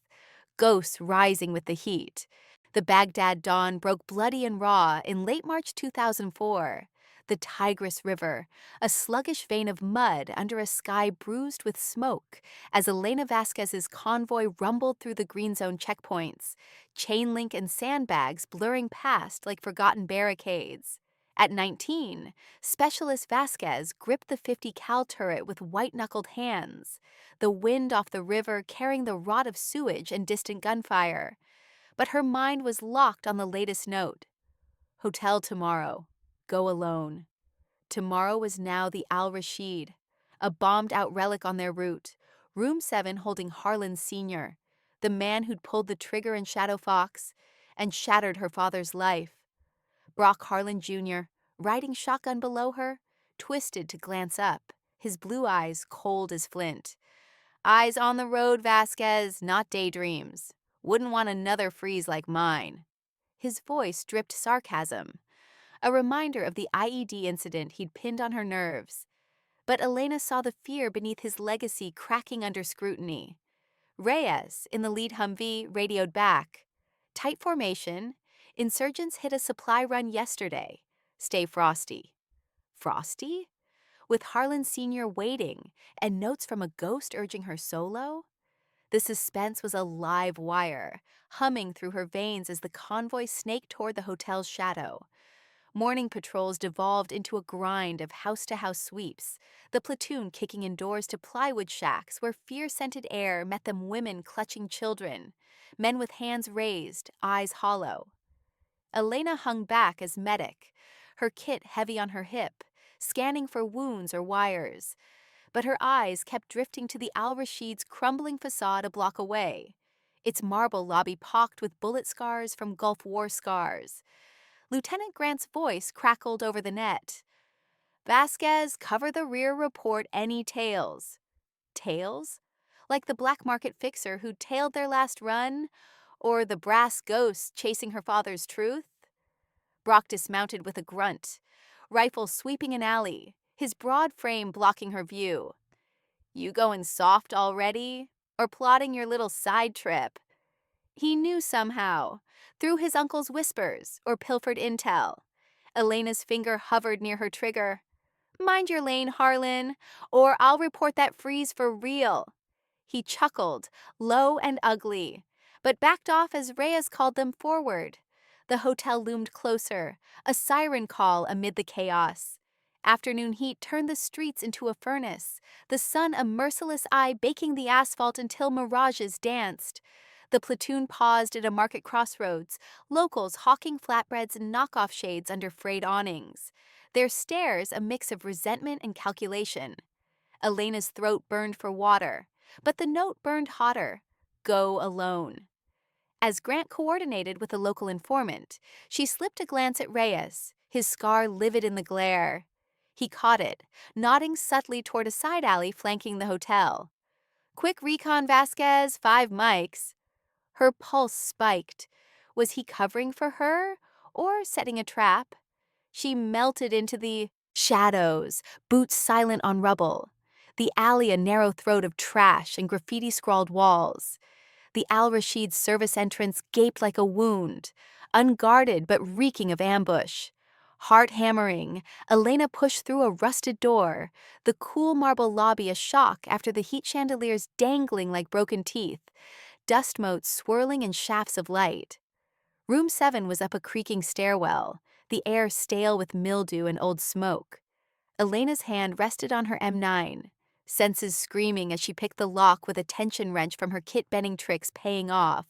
A: ghosts rising with the heat. The Baghdad dawn broke bloody and raw in late March 2004. The Tigris River, a sluggish vein of mud under a sky bruised with smoke, as Elena Vasquez's convoy rumbled through the green zone checkpoints, chain link and sandbags blurring past like forgotten barricades. At 19, Specialist Vasquez gripped the 50 cal turret with white-knuckled hands, the wind off the river carrying the rot of sewage and distant gunfire. But her mind was locked on the latest note. Hotel tomorrow. Go alone. Tomorrow was now the Al Rashid, a bombed-out relic on their route, Room 7 holding Harlan Sr., the man who'd pulled the trigger in Shadow Fox and shattered her father's life. Brock Harlan Jr., riding shotgun below her, twisted to glance up, his blue eyes cold as flint. Eyes on the road, Vasquez, not daydreams. Wouldn't want another freeze like mine. His voice dripped sarcasm, a reminder of the IED incident he'd pinned on her nerves. But Elena saw the fear beneath his legacy cracking under scrutiny. Reyes, in the lead Humvee, radioed back. Tight formation. Insurgents hit a supply run yesterday. Stay frosty. Frosty? With Harlan Sr. waiting and notes from a ghost urging her solo? The suspense was a live wire, humming through her veins as the convoy snaked toward the hotel's shadow. Morning patrols devolved into a grind of house-to-house sweeps, the platoon kicking indoors to plywood shacks where fear-scented air met them women clutching children, men with hands raised, eyes hollow. Elena hung back as medic, her kit heavy on her hip, scanning for wounds or wires. But her eyes kept drifting to the Al Rashid's crumbling facade a block away, its marble lobby pocked with bullet scars from Gulf War scars. Lieutenant Grant's voice crackled over the net. Vasquez, cover the rear report any tails. Tails? Like the black market fixer who tailed their last run? Or the brass ghost chasing her father's truth? Brock dismounted with a grunt, rifle sweeping an alley, his broad frame blocking her view. You going soft already? Or plotting your little side trip? He knew somehow, through his uncle's whispers or pilfered intel. Elena's finger hovered near her trigger. Mind your lane, Harlan, or I'll report that freeze for real. He chuckled, low and ugly, but backed off as Reyes called them forward. The hotel loomed closer, a siren call amid the chaos. Afternoon heat turned the streets into a furnace, the sun a merciless eye baking the asphalt until mirages danced. The platoon paused at a market crossroads, locals hawking flatbreads and knockoff shades under frayed awnings, their stares a mix of resentment and calculation. Elena's throat burned for water, but the note burned hotter. Go alone. As Grant coordinated with a local informant, she slipped a glance at Reyes, his scar livid in the glare. He caught it, nodding subtly toward a side alley flanking the hotel. Quick recon, Vasquez, 5 mics. Her pulse spiked. Was he covering for her or setting a trap? She melted into the shadows, boots silent on rubble. The alley a narrow throat of trash and graffiti-scrawled walls. The Al Rashid service entrance gaped like a wound, unguarded but reeking of ambush. Heart hammering, Elena pushed through a rusted door, the cool marble lobby a shock after the heat chandeliers dangling like broken teeth, dust motes swirling in shafts of light. Room 7 was up a creaking stairwell, the air stale with mildew and old smoke. Elena's hand rested on her M9, senses screaming as she picked the lock with a tension wrench from her kit bending tricks paying off.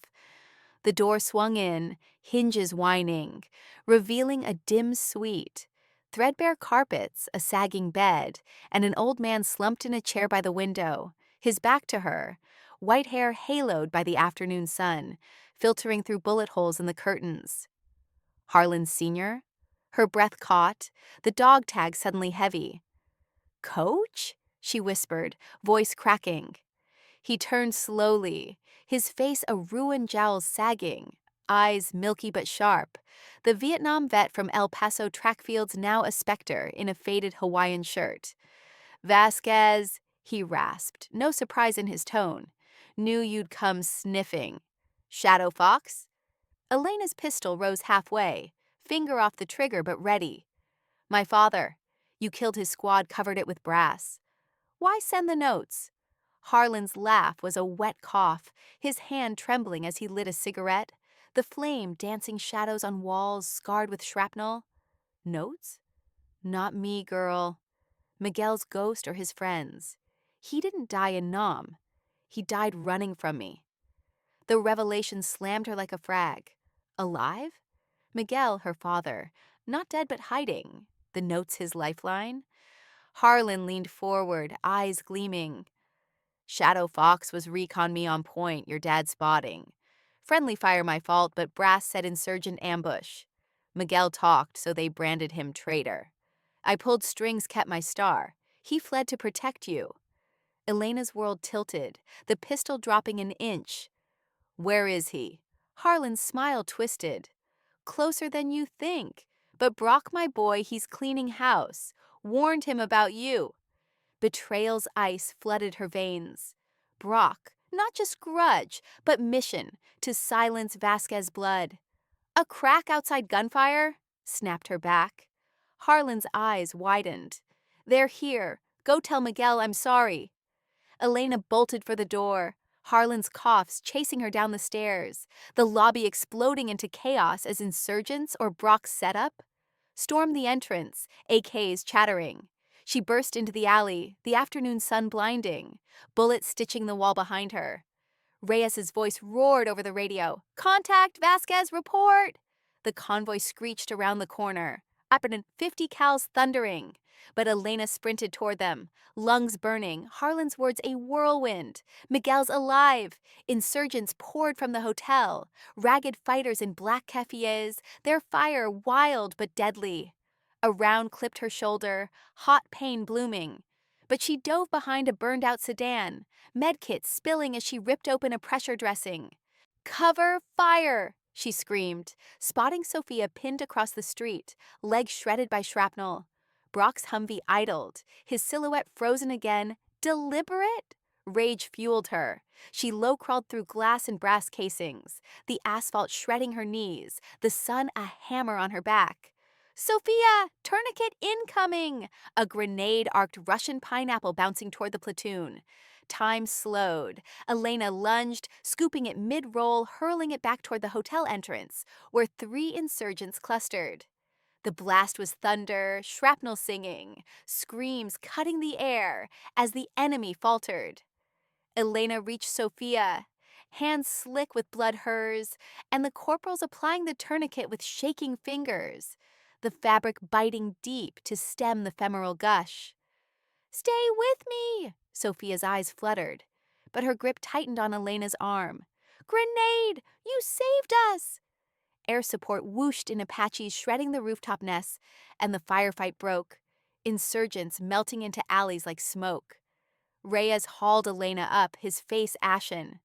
A: The door swung in, hinges whining, revealing a dim suite. Threadbare carpets, a sagging bed, and an old man slumped in a chair by the window, his back to her, white hair haloed by the afternoon sun, filtering through bullet holes in the curtains. Harlan Sr.? Her breath caught, the dog tag suddenly heavy. "Coach?" she whispered, voice cracking. He turned slowly, his face a ruined jowl sagging, eyes milky but sharp. The Vietnam vet from El Paso track fields now a specter in a faded Hawaiian shirt. "Vasquez," he rasped, no surprise in his tone. "Knew you'd come sniffing. Shadow Fox?" Elena's pistol rose halfway, finger off the trigger but ready. "My father. You killed his squad, covered it with brass. Why send the notes?" Harlan's laugh was a wet cough, his hand trembling as he lit a cigarette, the flame dancing shadows on walls scarred with shrapnel. "Notes? Not me, girl. Miguel's ghost or his friends. He didn't die in Nam. He died running from me." The revelation slammed her like a frag. Alive? Miguel, her father, not dead but hiding. The notes his lifeline? Harlan leaned forward, eyes gleaming. "Shadow Fox was recon me on point, your dad spotting. Friendly fire my fault, but brass said insurgent ambush. Miguel talked, so they branded him traitor. I pulled strings, kept my star. He fled to protect you." Elena's world tilted, the pistol dropping an inch. "Where is he?" Harlan's smile twisted. "Closer than you think. But Brock, my boy, he's cleaning house. Warned him about you." Betrayal's ice flooded her veins. Brock, not just grudge, but mission to silence Vasquez blood. "A crack outside gunfire?" snapped her back. Harlan's eyes widened. "They're here. Go tell Miguel I'm sorry." Elena bolted for the door, Harlan's coughs chasing her down the stairs, the lobby exploding into chaos as insurgents or Brock's setup. Stormed the entrance, AKs chattering. She burst into the alley, the afternoon sun blinding, bullets stitching the wall behind her. Reyes's voice roared over the radio. "Contact, Vasquez, report!" The convoy screeched around the corner. Up and 50 cals thundering. But Elena sprinted toward them, lungs burning, Harlan's words a whirlwind. Miguel's alive. Insurgents poured from the hotel. Ragged fighters in black keffiyehs, their fire wild but deadly. A round clipped her shoulder, hot pain blooming. But she dove behind a burned-out sedan, medkit spilling as she ripped open a pressure dressing. "Cover fire!" she screamed, spotting Sophia pinned across the street, legs shredded by shrapnel. Brock's Humvee idled, his silhouette frozen again. Deliberate? Rage fueled her. She low-crawled through glass and brass casings, the asphalt shredding her knees, the sun a hammer on her back. "Sophia! Tourniquet incoming!" A grenade-arced Russian pineapple bouncing toward the platoon. Time slowed. Elena lunged, scooping it mid-roll, hurling it back toward the hotel entrance, where 3 insurgents clustered. The blast was thunder, shrapnel singing, screams cutting the air as the enemy faltered. Elena reached Sophia, hands slick with blood hers, and the corporals applying the tourniquet with shaking fingers, the fabric biting deep to stem the femoral gush. "Stay with me!" Sophia's eyes fluttered, but her grip tightened on Elena's arm. "Grenade! You saved us!" Air support whooshed in Apaches shredding the rooftop nests, and the firefight broke, insurgents melting into alleys like smoke. Reyes hauled Elena up, his face ashen.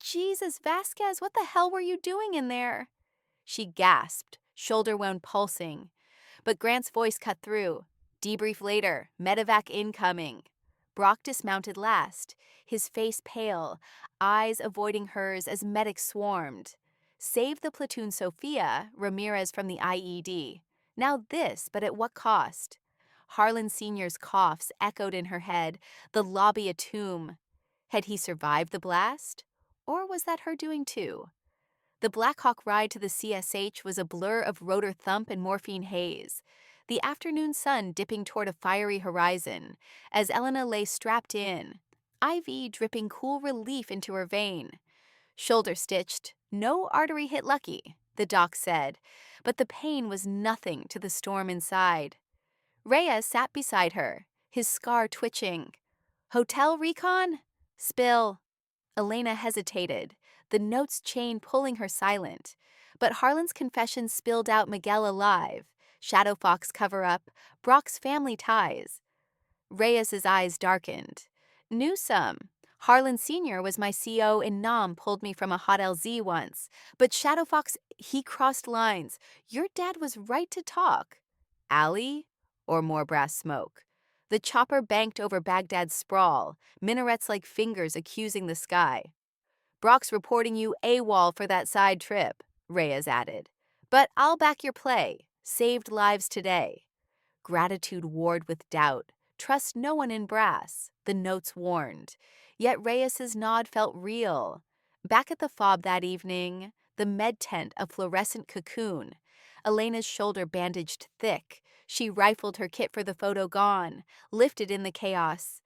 A: "Jesus, Vasquez, what the hell were you doing in there?" She gasped, shoulder wound pulsing. But Grant's voice cut through. "Debrief later, medevac incoming." Brock dismounted last, his face pale, eyes avoiding hers as medics swarmed. Save the platoon Sophia, Ramirez from the IED. Now this, but at what cost? Harlan Sr.'s coughs echoed in her head, the lobby a tomb. Had he survived the blast? Or was that her doing too? The Blackhawk ride to the CSH was a blur of rotor thump and morphine haze, the afternoon sun dipping toward a fiery horizon, as Elena lay strapped in, IV dripping cool relief into her vein. Shoulder stitched, No artery hit lucky, the doc said, but the pain was nothing to the storm inside. Reyes sat beside her, his scar twitching. Hotel recon? Spill. Elena hesitated, the note's chain pulling her silent. But Harlan's confession spilled out Miguel alive, Shadow Fox cover-up, Brock's family ties. Reyes's eyes darkened. Knew some. Harlan Sr. was my CO in Nam, pulled me from a hot LZ once. But Shadow Fox, he crossed lines. Your dad was right to talk. Alley? Or more brass smoke? The chopper banked over Baghdad's sprawl, minarets like fingers accusing the sky. Brock's reporting you AWOL for that side trip, Reyes added. But I'll back your play. Saved lives today. Gratitude warred with doubt. Trust no one in brass, the notes warned. Yet Reyes's nod felt real. Back at the fob that evening, the med tent a fluorescent cocoon. Elena's shoulder bandaged thick. She rifled her kit for the photo gone, lifted in the chaos.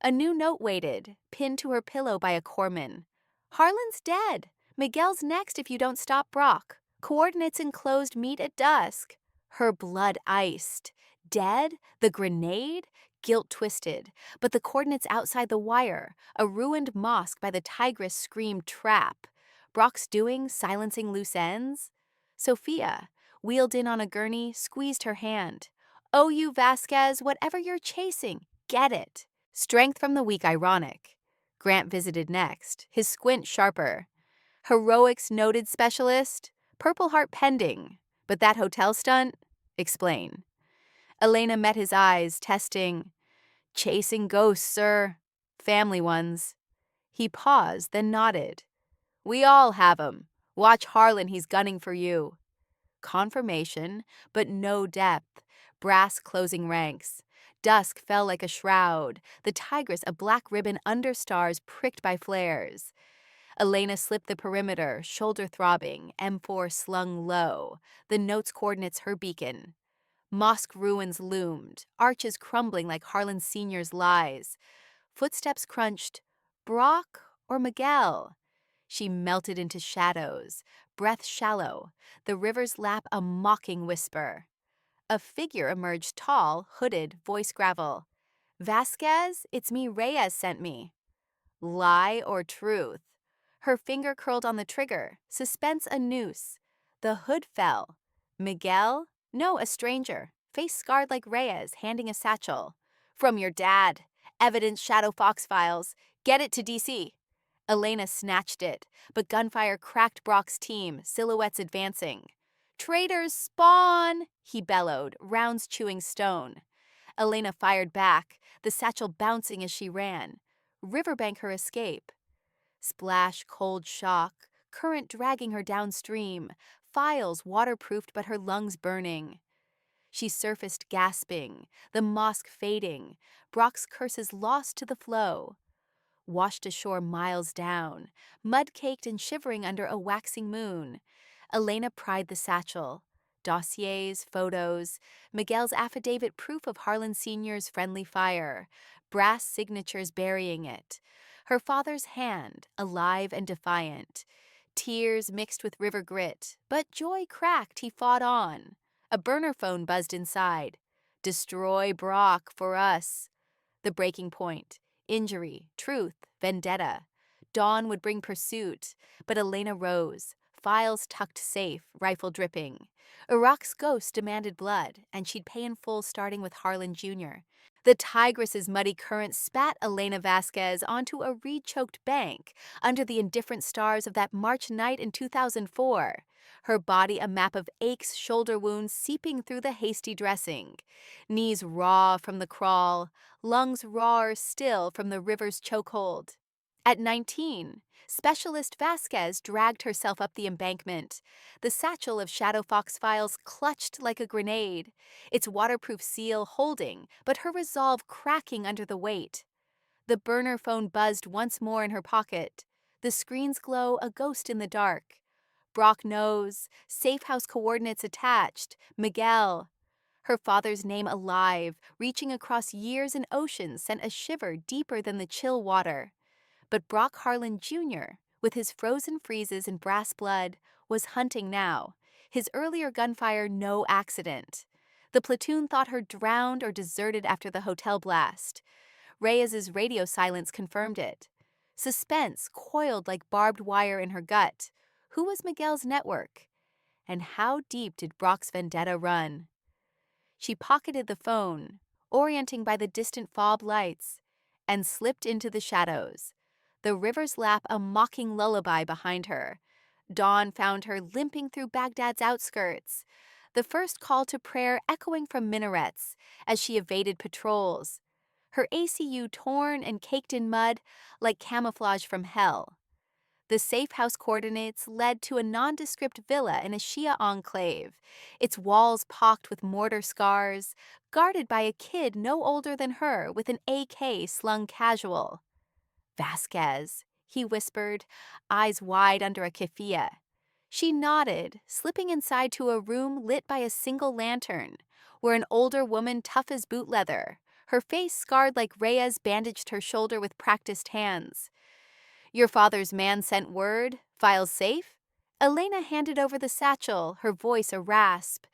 A: A new note waited, pinned to her pillow by a corpsman. Harlan's dead. Miguel's next if you don't stop Brock. Coordinates enclosed meet at dusk. Her blood iced. Dead? The grenade? Guilt twisted. But the coordinates outside the wire, a ruined mosque by the Tigris screamed trap. Brock's doing, silencing loose ends? Sophia, wheeled in on a gurney, squeezed her hand. Oh, you Vasquez, whatever you're chasing, get it. Strength from the weak ironic. Grant visited next, his squint sharper. Heroics noted specialist? Purple Heart pending. But that hotel stunt? Explain. Elena met his eyes, testing. Chasing ghosts, sir. Family ones. He paused, then nodded. We all have 'em. Watch Harlan, he's gunning for you. Confirmation, but no depth. Brass closing ranks. Dusk fell like a shroud, the Tigris a black ribbon under stars pricked by flares. Elena slipped the perimeter, shoulder throbbing, M4 slung low, the note's coordinates her beacon. Mosque ruins loomed, arches crumbling like Harlan Sr.'s lies. Footsteps crunched. Brock or Miguel? She melted into shadows, breath shallow, the river's lap a mocking whisper. A figure emerged tall, hooded, voice gravel. Vasquez, it's me Reyes sent me. Lie or truth? Her finger curled on the trigger, suspense a noose. The hood fell. Miguel? No, a stranger, face scarred like Reyes, handing a satchel. From your dad. Evidence Shadow Fox files. Get it to DC. Elena snatched it, but gunfire cracked Brock's team, silhouettes advancing. Traitors spawn, he bellowed, rounds chewing stone. Elena fired back, the satchel bouncing as she ran. Riverbank her escape. Splash, cold shock, current dragging her downstream, files waterproofed but her lungs burning. She surfaced gasping, the mosque fading, Brock's curses lost to the flow. Washed ashore miles down, mud-caked and shivering under a waxing moon. Elena pried the satchel. Dossiers, photos, Miguel's affidavit proof of Harlan Sr.'s friendly fire, brass signatures burying it. Her father's hand, alive and defiant. Tears mixed with river grit, but joy cracked, he fought on. A burner phone buzzed inside. Destroy Brock for us. The breaking point. Injury, truth, vendetta. Dawn would bring pursuit, but Elena rose, files tucked safe, rifle dripping. Iraq's ghost demanded blood, and she'd pay in full starting with Harlan Jr. The Tigris's muddy current spat Elena Vasquez onto a reed-choked bank under the indifferent stars of that March night in 2004. Her body a map of aches, shoulder wounds seeping through the hasty dressing. Knees raw from the crawl, lungs rawer still from the river's chokehold. At 19, Specialist Vasquez dragged herself up the embankment. The satchel of Shadow Fox files clutched like a grenade, its waterproof seal holding, but her resolve cracking under the weight. The burner phone buzzed once more in her pocket. The screen's glow a ghost in the dark. Brock knows, safe house coordinates attached, Miguel. Her father's name alive, reaching across years and oceans, sent a shiver deeper than the chill water. But Brock Harlan Jr., With his frozen freezes and brass blood, was hunting now. His earlier gunfire no accident. The platoon thought her drowned or deserted after the hotel blast. Reyes's radio silence confirmed it. Suspense coiled like barbed wire in her gut. Who was Miguel's network? And how deep did Brock's vendetta run? She pocketed the phone, orienting by the distant fob lights, and slipped into the shadows. The river's lap a mocking lullaby behind her. Dawn found her limping through Baghdad's outskirts, the first call to prayer echoing from minarets as she evaded patrols, her ACU torn and caked in mud like camouflage from hell. The safe house coordinates led to a nondescript villa in a Shia enclave, its walls pocked with mortar scars, guarded by a kid no older than her with an AK slung casual. Vasquez, he whispered, eyes wide under a keffiyeh. She nodded, slipping inside to a room lit by a single lantern, where an older woman tough as boot leather, her face scarred like Reyes bandaged her shoulder with practiced hands. Your father's man sent word, files safe? Elena handed over the satchel, her voice a rasp.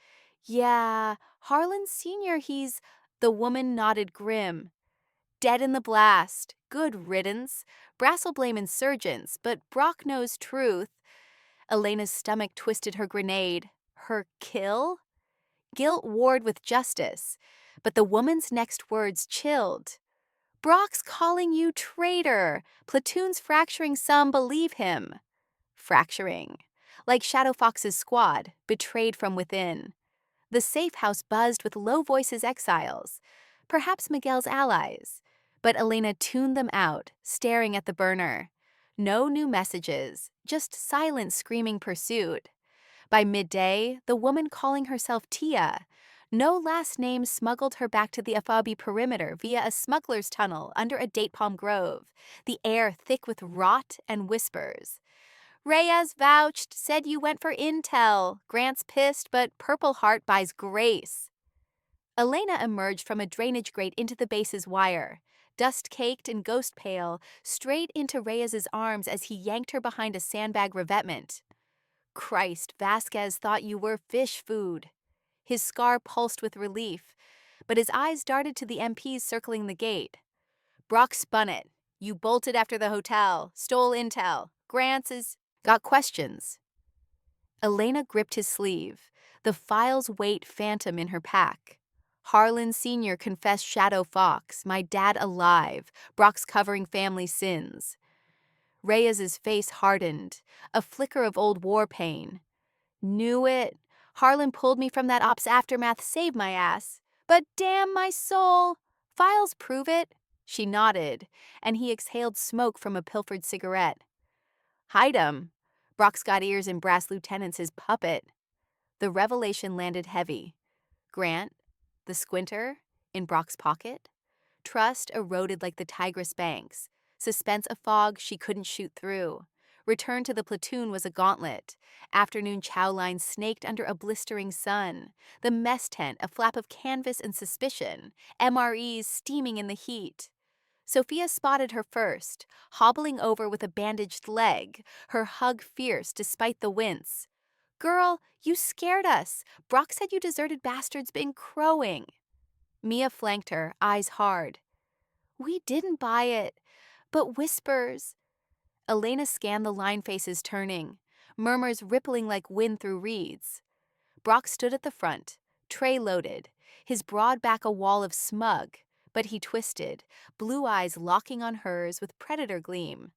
A: Yeah, Harlan Sr., he's... The woman nodded grim. Dead in the blast. Good riddance. Brass'll blame insurgents, but Brock knows truth. Elena's stomach twisted her grenade. Her kill? Guilt warred with justice, but the woman's next words chilled. Brock's calling you traitor. Platoon's fracturing some believe him. Fracturing. Like Shadow Fox's squad, betrayed from within. The safe house buzzed with low voices exiles, perhaps Miguel's allies. But Elena tuned them out, staring at the burner. No new messages, just silent screaming pursuit. By midday, the woman calling herself Tia. No last name smuggled her back to the Afabi perimeter via a smuggler's tunnel under a date palm grove, the air thick with rot and whispers. Reyes vouched, said you went for intel. Grant's pissed, but Purple Heart buys grace. Elena emerged from a drainage grate into the base's wire, dust-caked and ghost-pale, straight into Reyes's arms as he yanked her behind a sandbag revetment. Christ, Vasquez thought you were fish food. His scar pulsed with relief, but his eyes darted to the MPs circling the gate. Brock spun it. You bolted after the hotel, stole intel. Grant's is... Got questions. Elena gripped his sleeve, the file's weight phantom in her pack. Harlan Sr. confessed Shadow Fox, my dad alive, Brock's covering family sins. Reyes's face hardened, a flicker of old war pain. Knew it. Harlan pulled me from that ops aftermath, saved my ass. But damn my soul! Files prove it. She nodded, and he exhaled smoke from a pilfered cigarette. Hide 'em. Brock's got ears and brass lieutenant's his puppet. The revelation landed heavy. Grant, the squinter, in Brock's pocket. Trust eroded like the Tigris banks. Suspense a fog she couldn't shoot through. Return to the platoon was a gauntlet. Afternoon chow lines snaked under a blistering sun. The mess tent a flap of canvas and suspicion. MREs steaming in the heat. Sophia spotted her first, hobbling over with a bandaged leg, her hug fierce despite the wince. Girl, you scared us. Brock said you deserted bastards been crowing. Mia flanked her, eyes hard. We didn't buy it, but whispers. Elena scanned the line faces turning, murmurs rippling like wind through reeds. Brock stood at the front, tray loaded, his broad back a wall of smug, but he twisted, blue eyes locking on hers with predator gleam.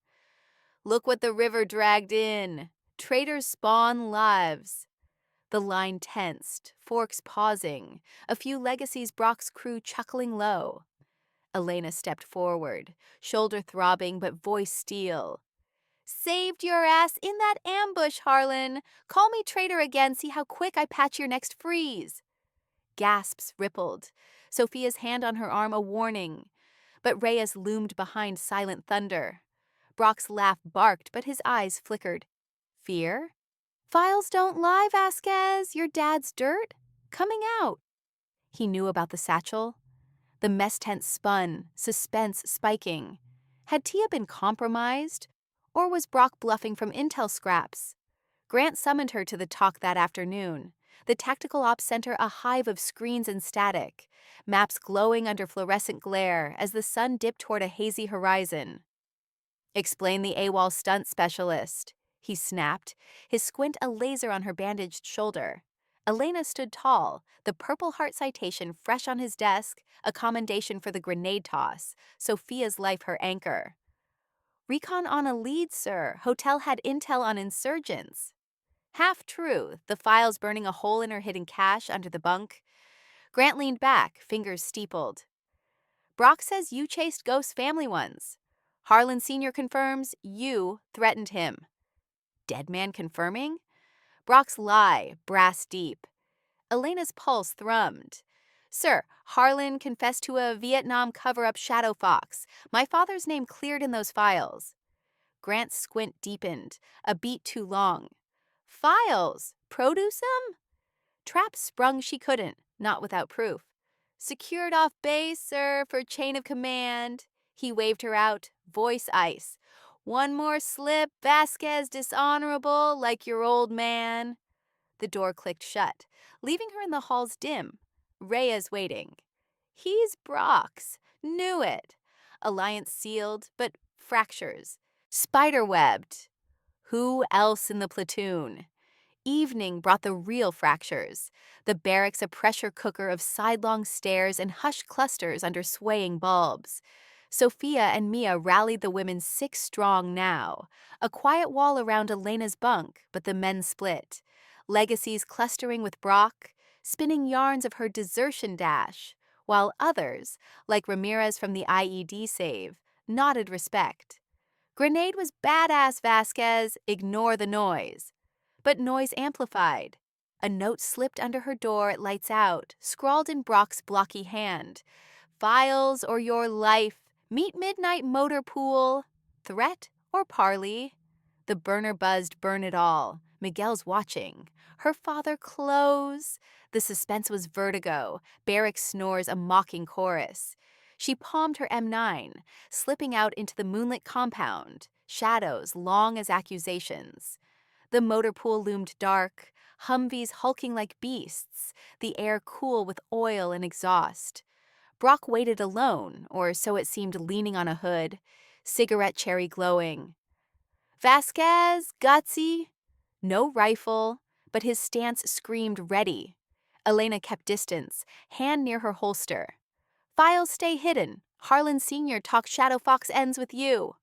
A: Look what the river dragged in. Traitors spawn lives. The line tensed, forks pausing, a few legacies Brock's crew chuckling low. Elena stepped forward, shoulder throbbing but voice steel. Saved your ass in that ambush, Harlan. Call me traitor again, see how quick I patch your next freeze. Gasps rippled, Sophia's hand on her arm a warning. But Reyes loomed behind silent thunder. Brock's laugh barked, but his eyes flickered. Fear? Files don't lie, Vasquez. Your dad's dirt? Coming out. He knew about the satchel. The mess tent spun, suspense spiking. Had Tia been compromised? Or was Brock bluffing from intel scraps? Grant summoned her to the talk that afternoon. The Tactical Ops Center a hive of screens and static, maps glowing under fluorescent glare as the sun dipped toward a hazy horizon. Explain the AWOL stunt specialist, he snapped, his squint a laser on her bandaged shoulder. Elena stood tall, the Purple Heart citation fresh on his desk, a commendation for the grenade toss, Sophia's life her anchor. Recon on a lead, sir. Hotel had intel on insurgents. Half true, the files burning a hole in her hidden cache under the bunk. Grant leaned back, fingers steepled. Brock says you chased Ghost's family ones. Harlan Sr. confirms you threatened him. Dead man confirming? Brock's lie, brass deep. Elena's pulse thrummed. Sir, Harlan confessed to a Vietnam cover-up Shadow Fox. My father's name cleared in those files. Grant's squint deepened, a beat too long. Files? Produce 'em? Trap sprung she couldn't, not without proof. Secured off base, sir, for chain of command. He waved her out, voice ice. One more slip, Vasquez dishonorable, like your old man. The door clicked shut, leaving her in the hall's dim. Rhea's waiting. He's Brock's. Knew it. Alliance sealed, but fractures. Spiderwebbed. Who else in the platoon? Evening brought the real fractures. The barracks a pressure cooker of sidelong stairs and hushed clusters under swaying bulbs. Sophia and Mia rallied the women 6 strong now. A quiet wall around Elena's bunk, but the men split. Legacies clustering with Brock, spinning yarns of her desertion dash, while others, like Ramirez from the IED save, nodded respect. Grenade was badass, Vasquez, ignore the noise. But noise amplified. A note slipped under her door at lights out, scrawled in Brock's blocky hand. Files or your life, meet midnight motor pool. Threat or parley? The burner buzzed burn it all. Miguel's watching. Her father close. The suspense was vertigo. Barracks snores a mocking chorus. She palmed her M9, slipping out into the moonlit compound, shadows long as accusations. The motor pool loomed dark, Humvees hulking like beasts, the air cool with oil and exhaust. Brock waited alone, or so it seemed, leaning on a hood, cigarette cherry glowing. Vasquez, gutsy. No rifle, but his stance screamed ready. Elena kept distance, hand near her holster. Files stay hidden. Harlan Sr. talks Shadow Fox ends with you.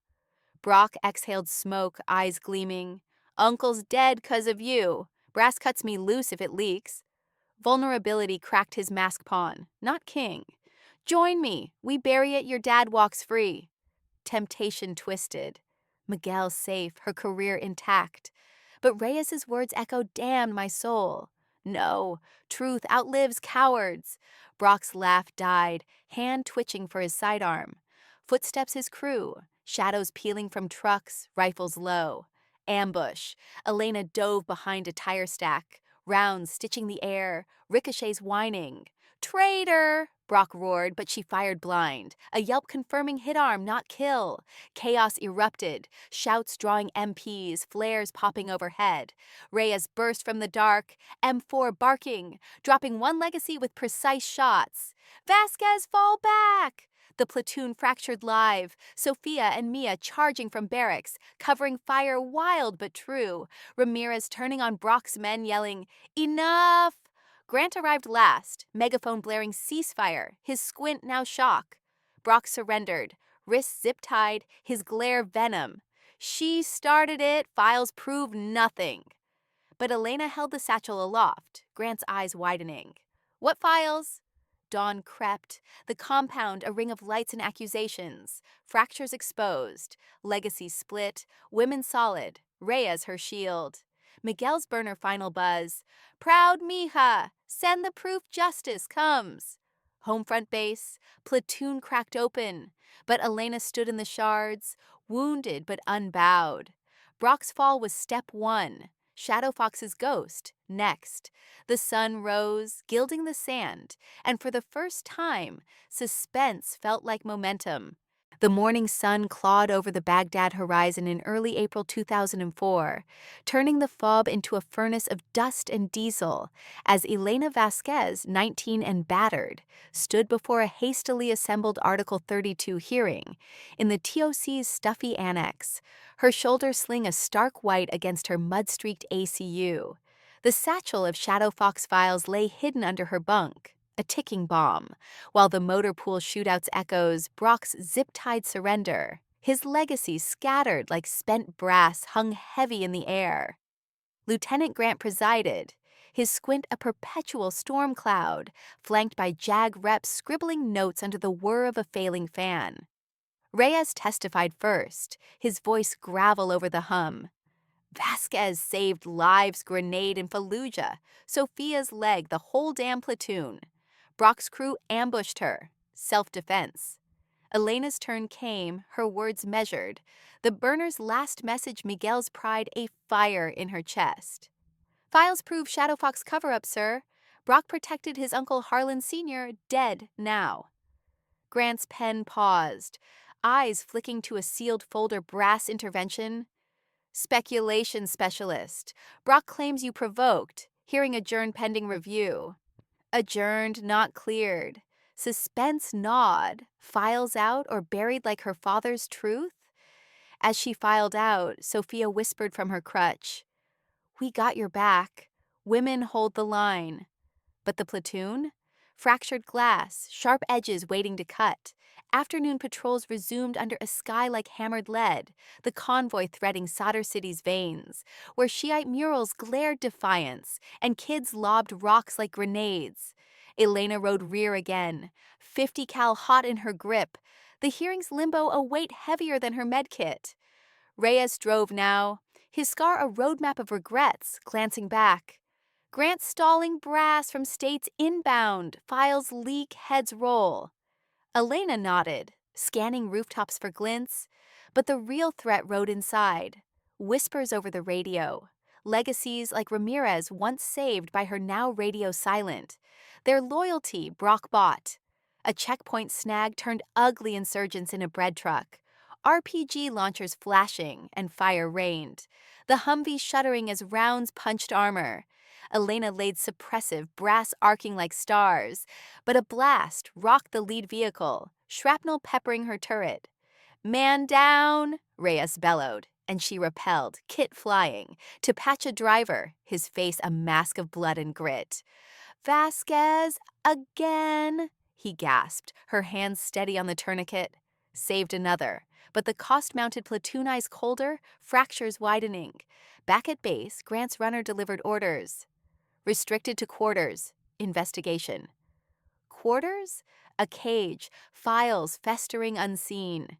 A: Brock exhaled smoke, eyes gleaming. Uncle's dead 'cause of you. Brass cuts me loose if it leaks. Vulnerability cracked his mask pawn, not king. Join me. We bury it, your dad walks free. Temptation twisted. Miguel safe, her career intact. But Reyes's words echoed, damn my soul. No, truth outlives cowards. Brock's laugh died, hand twitching for his sidearm. Footsteps his crew, shadows peeling from trucks, rifles low. Ambush. Elena dove behind a tire stack, rounds stitching the air, ricochets whining. Traitor! Brock roared, but she fired blind. A yelp confirming hit arm, not kill. Chaos erupted, shouts drawing MPs, flares popping overhead. Reyes burst from the dark, M4 barking, dropping one legacy with precise shots. Vasquez, fall back! The platoon fractured live, Sophia and Mia charging from barracks, covering fire wild but true. Ramirez turning on Brock's men, yelling, enough! Grant arrived last, megaphone blaring ceasefire, his squint now shock. Brock surrendered, wrists zip-tied, his glare venom. She started it, files prove nothing. But Elena held the satchel aloft, Grant's eyes widening. What files? Dawn crept, the compound a ring of lights and accusations, fractures exposed, legacy split, women solid, Reyes her shield. Miguel's burner final buzz, proud mija, send the proof justice comes. Homefront base, platoon cracked open, but Elena stood in the shards, wounded but unbowed. Brock's fall was step 1, Shadow Fox's ghost, next. The sun rose, gilding the sand, and for the first time, suspense felt like momentum. The morning sun clawed over the Baghdad horizon in early April 2004, turning the fob into a furnace of dust and diesel as Elena Vasquez, 19 and battered, stood before a hastily assembled Article 32 hearing in the TOC's stuffy annex, her shoulder sling a stark white against her mud-streaked ACU. The satchel of Shadow Fox files lay hidden under her bunk, a ticking bomb, while the motor pool shootout's echoes Brock's zip-tied surrender, his legacy scattered like spent brass hung heavy in the air. Lieutenant Grant presided, his squint a perpetual storm cloud, flanked by JAG reps scribbling notes under the whir of a failing fan. Reyes testified first, his voice gravel over the hum. Vasquez saved lives grenade in Fallujah, Sophia's leg the whole damn platoon. Brock's crew ambushed her. Self-defense. Elena's turn came, her words measured. The burner's last message Miguel's pride a fire in her chest. Files prove Shadow Fox cover-up, sir. Brock protected his uncle Harlan Sr., dead now. Grant's pen paused, eyes flicking to a sealed folder brass intervention. Speculation specialist. Brock claims you provoked. Hearing adjourned pending review. Adjourned, not cleared. Suspense gnawed. Files out or buried like her father's truth? As she filed out, Sophia whispered from her crutch, "We got your back. Women hold the line." But the platoon? Fractured glass, sharp edges waiting to cut. Afternoon patrols resumed under a sky like hammered lead, the convoy threading Sadr City's veins, where Shiite murals glared defiance and kids lobbed rocks like grenades. Elena rode rear again, 50 cal hot in her grip, the hearing's limbo a weight heavier than her medkit. Reyes drove now, his scar a roadmap of regrets, glancing back. Grant stalling brass from states inbound, files leak, heads roll. Elena nodded, scanning rooftops for glints, but the real threat rode inside. Whispers over the radio. Legacies like Ramirez once saved by her now radio silent. Their loyalty Brock bought. A checkpoint snag turned ugly insurgents in a bread truck. RPG launchers flashing and fire rained. The Humvee shuddering as rounds punched armor. Elena laid suppressive, brass arcing like stars, but a blast rocked the lead vehicle, shrapnel peppering her turret. "Man down!" Reyes bellowed, and she repelled, kit flying, to patch a driver, his face a mask of blood and grit. "Vasquez, again!" he gasped, her hands steady on the tourniquet. Saved another, but the cost-mounted platoon eyes colder, fractures widening. Back at base, Grant's runner delivered orders. Restricted to quarters. Investigation. Quarters? A cage, files festering unseen.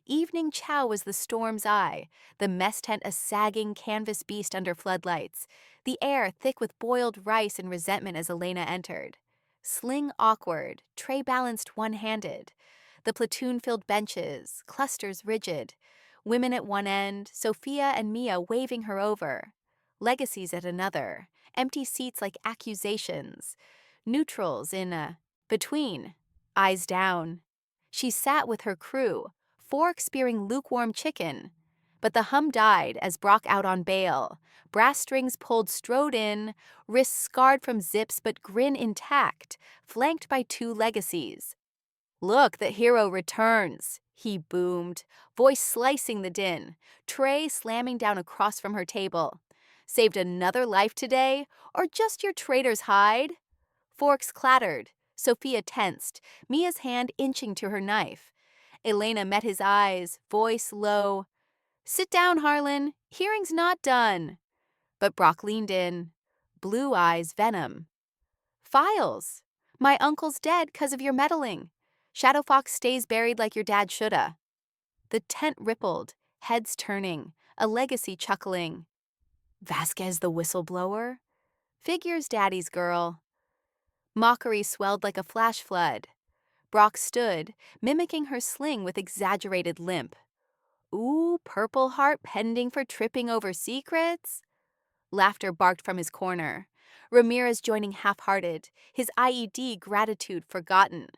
A: Evening chow was the storm's eye, the mess tent a sagging canvas beast under floodlights, the air thick with boiled rice and resentment as Elena entered. Sling awkward, tray balanced one-handed. The platoon filled benches, clusters rigid. Women at one end, Sophia and Mia waving her over. Legacies at another. Empty seats like accusations. Neutrals in a between, eyes down. She sat with her crew, fork spearing lukewarm chicken. But the hum died as Brock out on bail. Brass strings pulled strode in, wrists scarred from zips but grin intact, flanked by two legacies. "Look, the hero returns," he boomed, voice slicing the din, tray slamming down across from her table. "Saved another life today, or just your traitor's hide?" Forks clattered, Sophia tensed, Mia's hand inching to her knife. Elena met his eyes, voice low. "Sit down, Harlan, hearing's not done." But Brock leaned in, blue eyes venom. "Files. My uncle's dead 'cause of your meddling. Shadow Fox stays buried like your dad shoulda." The tent rippled, heads turning, a legacy chuckling. "Vasquez the whistleblower? Figures daddy's girl." Mockery swelled like a flash flood. Brock stood, mimicking her sling with exaggerated limp. "Ooh, Purple Heart pending for tripping over secrets?" Laughter barked from his corner. Ramirez joining half-hearted, his IED gratitude forgotten.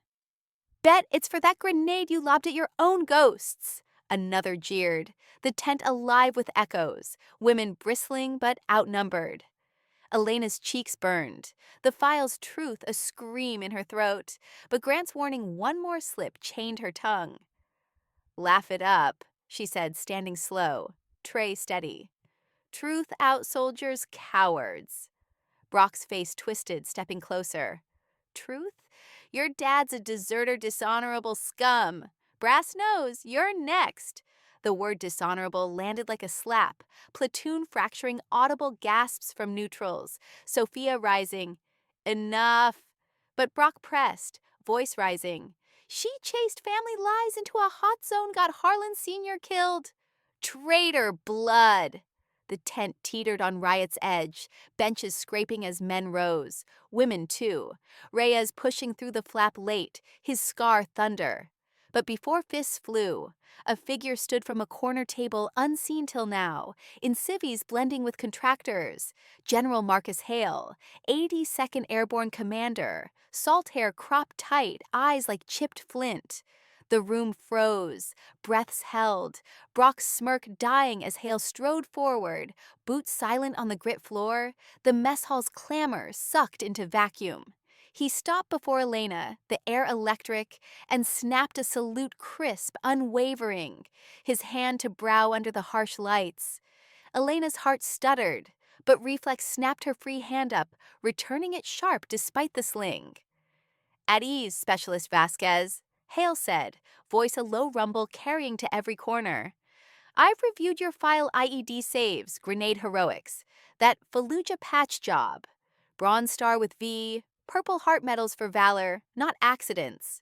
A: Bet it's for that grenade you lobbed at your own ghosts. Another jeered, the tent alive with echoes, women bristling but outnumbered. Elena's cheeks burned, the file's truth a scream in her throat, but Grant's warning one more slip chained her tongue. Laugh it up, she said, standing slow, tray steady. Truth out, soldiers, cowards. Brock's face twisted, stepping closer. Truth? Your dad's a deserter, dishonorable scum. Brass nose, you're next. The word dishonorable landed like a slap, platoon fracturing audible gasps from neutrals, Sophia rising. Enough. But Brock pressed, voice rising. She chased family lies into a hot zone, got Harlan Sr. killed. Traitor blood. The tent teetered on riot's edge, benches scraping as men rose. Women, too. Reyes pushing through the flap late, his scar thunder. But before fists flew, a figure stood from a corner table unseen till now, in civvies blending with contractors. General Marcus Hale, 82nd Airborne Commander, salt hair cropped tight, eyes like chipped flint. The room froze, breaths held, Brock's smirk dying as Hale strode forward, boots silent on the grit floor, the mess hall's clamor sucked into vacuum. He stopped before Elena, the air electric, and snapped a salute crisp, unwavering, his hand to brow under the harsh lights. Elena's heart stuttered, but reflex snapped her free hand up, returning it sharp despite the sling. At ease, Specialist Vasquez, Hale said, voice a low rumble carrying to every corner. I've reviewed your file IED saves, grenade heroics, that Fallujah patch job. Bronze Star with V, Purple Heart medals for valor, not accidents.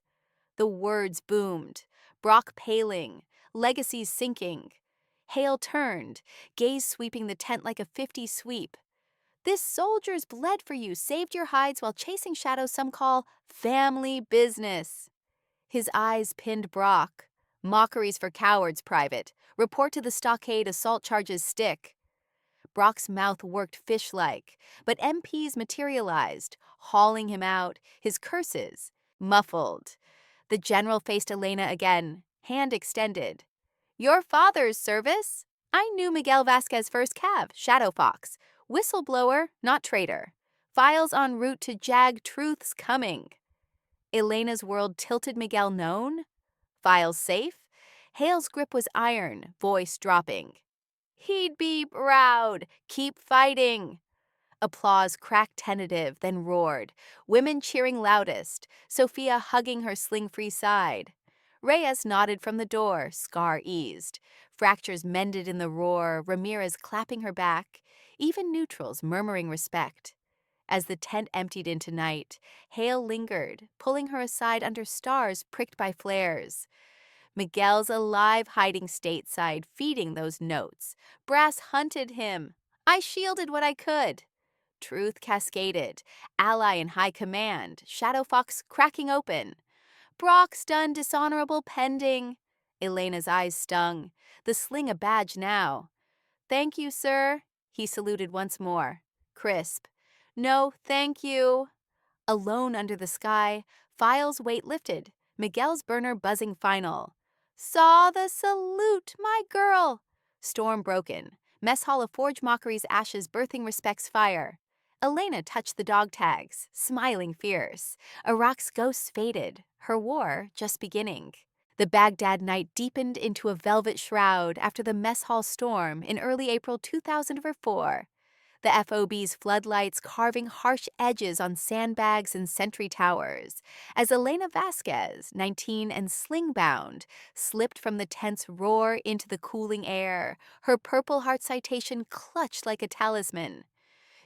A: The words boomed, Brock paling, legacies sinking. Hale turned, gaze sweeping the tent like a 50 sweep. This soldier's bled for you, saved your hides while chasing shadows some call family business. His eyes pinned Brock. Mockeries for cowards, Private. Report to the stockade, assault charges stick. Brock's mouth worked fish-like, but MPs materialized, hauling him out, his curses, muffled. The general faced Elena again, hand extended. Your father's service? I knew Miguel Vasquez first cav, Shadow Fox. Whistleblower, not traitor. Files en route to jag truth's coming. Elena's world tilted Miguel known? Files safe? Hale's grip was iron, voice dropping. He'd be proud. Keep fighting. Applause cracked tentative, then roared. Women cheering loudest, Sophia hugging her sling-free side. Reyes nodded from the door, scar eased. Fractures mended in the roar, Ramirez clapping her back, even neutrals murmuring respect. As the tent emptied into night, Hale lingered, pulling her aside under stars pricked by flares. Miguel's alive hiding stateside, feeding those notes. Brass hunted him. I shielded what I could. Truth cascaded, ally in high command, Shadow Fox cracking open. Brock's done dishonorable pending. Elena's eyes stung, the sling a badge now. Thank you, sir. He saluted once more, crisp. No, thank you. Alone under the sky, File's weight lifted, Miguel's burner buzzing final. Saw the salute, my girl. Storm broken, mess hall of Forge Mockery's ashes birthing respect's fire. Elena touched the dog tags, smiling fierce. Iraq's ghosts faded, her war just beginning. The Baghdad night deepened into a velvet shroud after the mess hall storm in early April 2004. The FOB's floodlights carving harsh edges on sandbags and sentry towers, as Elena Vasquez, 19 and sling-bound, slipped from the tent's roar into the cooling air, her Purple Heart citation clutched like a talisman.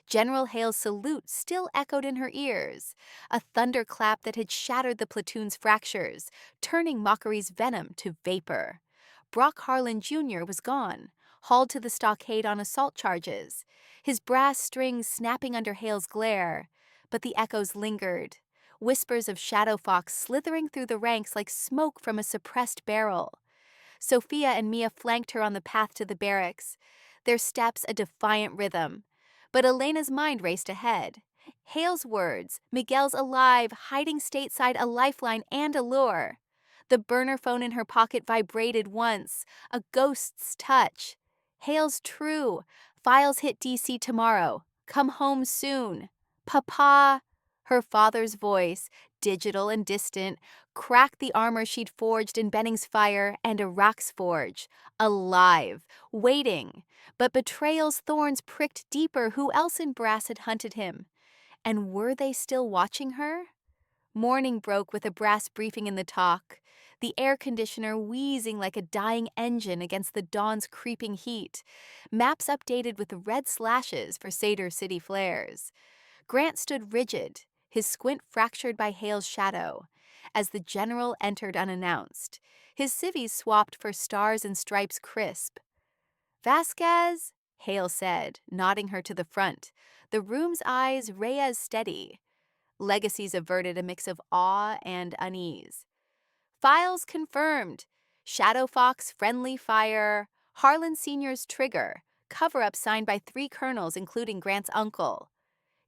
A: General Hale's salute still echoed in her ears, a thunderclap that had shattered the platoon's fractures, turning Mockery's venom to vapor. Brock Harlan Jr. was gone, hauled to the stockade on assault charges, his brass strings snapping under Hale's glare, but the echoes lingered, whispers of Shadow Fox slithering through the ranks like smoke from a suppressed barrel. Sophia and Mia flanked her on the path to the barracks, their steps a defiant rhythm. But Elena's mind raced ahead. Hale's words, Miguel's alive, hiding stateside, a lifeline and a lure. The burner phone in her pocket vibrated once, a ghost's touch. Hale's true. Files hit DC tomorrow. Come home soon. Papa. Her father's voice, digital and distant, cracked the armor she'd forged in Benning's fire and Iraq's forge. Alive, waiting. But betrayal's thorns pricked deeper. Who else in brass had hunted him? And were they still watching her? Morning broke with a brass briefing in the talk, the air conditioner wheezing like a dying engine against the dawn's creeping heat, maps updated with red slashes for Seder City flares. Grant stood rigid, his squint fractured by Hale's shadow, as the general entered unannounced, his civvies swapped for stars and stripes crisp. Vasquez, Hale said, nodding her to the front, the room's eyes Reyes steady. Legacies averted a mix of awe and unease. Files confirmed. Shadow Fox friendly fire. Harlan Sr.'s trigger. Cover-up signed by 3 colonels, including Grant's uncle.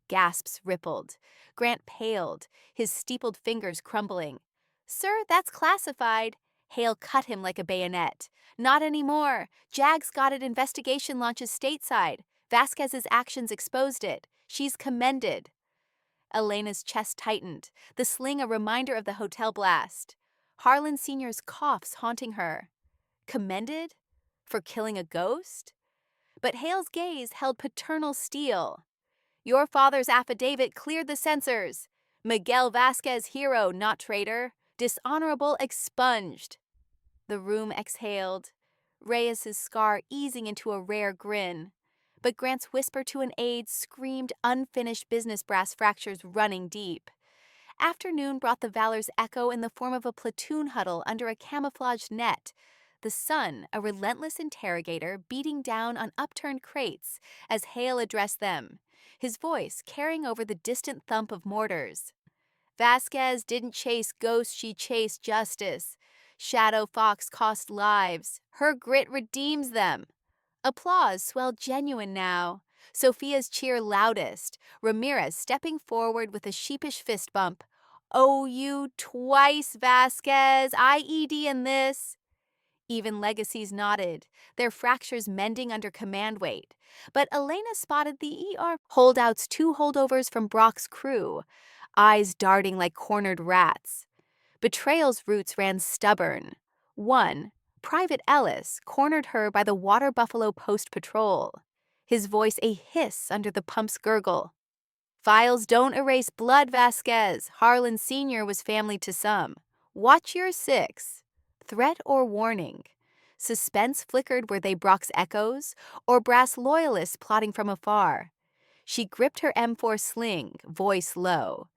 A: Gasps rippled. Grant paled, his steepled fingers crumbling. Sir, that's classified. Hale cut him like a bayonet. Not anymore. JAG's got it. Investigation launches stateside. Vasquez's actions exposed it. She's commended. Elena's chest tightened, the sling a reminder of the hotel blast. Harlan Sr.'s coughs haunting her. Commended? For killing a ghost? But Hale's gaze held paternal steel. Your father's affidavit cleared the censors. Miguel Vasquez hero, not traitor. Dishonorable expunged. The room exhaled, Reyes's scar easing into a rare grin. But Grant's whisper to an aide screamed unfinished business brass fractures running deep. Afternoon brought the valor's echo in the form of a platoon huddle under a camouflaged net, the sun, a relentless interrogator, beating down on upturned crates as Hale addressed them, his voice carrying over the distant thump of mortars. Vasquez didn't chase ghosts, she chased justice. Shadow Fox cost lives. Her grit redeems them. Applause swelled genuine now. Sophia's cheer loudest, Ramirez stepping forward with a sheepish fist bump. Oh, you twice, Vasquez, IED in this. Even legacies nodded, their fractures mending under command weight. But Elena spotted the ER holdouts, 2 holdovers from Brock's crew, eyes darting like cornered rats. Betrayal's roots ran stubborn. One, Private Ellis, cornered her by the Water Buffalo Post Patrol, his voice a hiss under the pump's gurgle. Files don't erase blood, Vasquez. Harlan Sr. was family to some. Watch your 6. Threat or warning? Suspense flickered were they Brock's echoes, or brass loyalists plotting from afar? She gripped her M4 sling, voice low.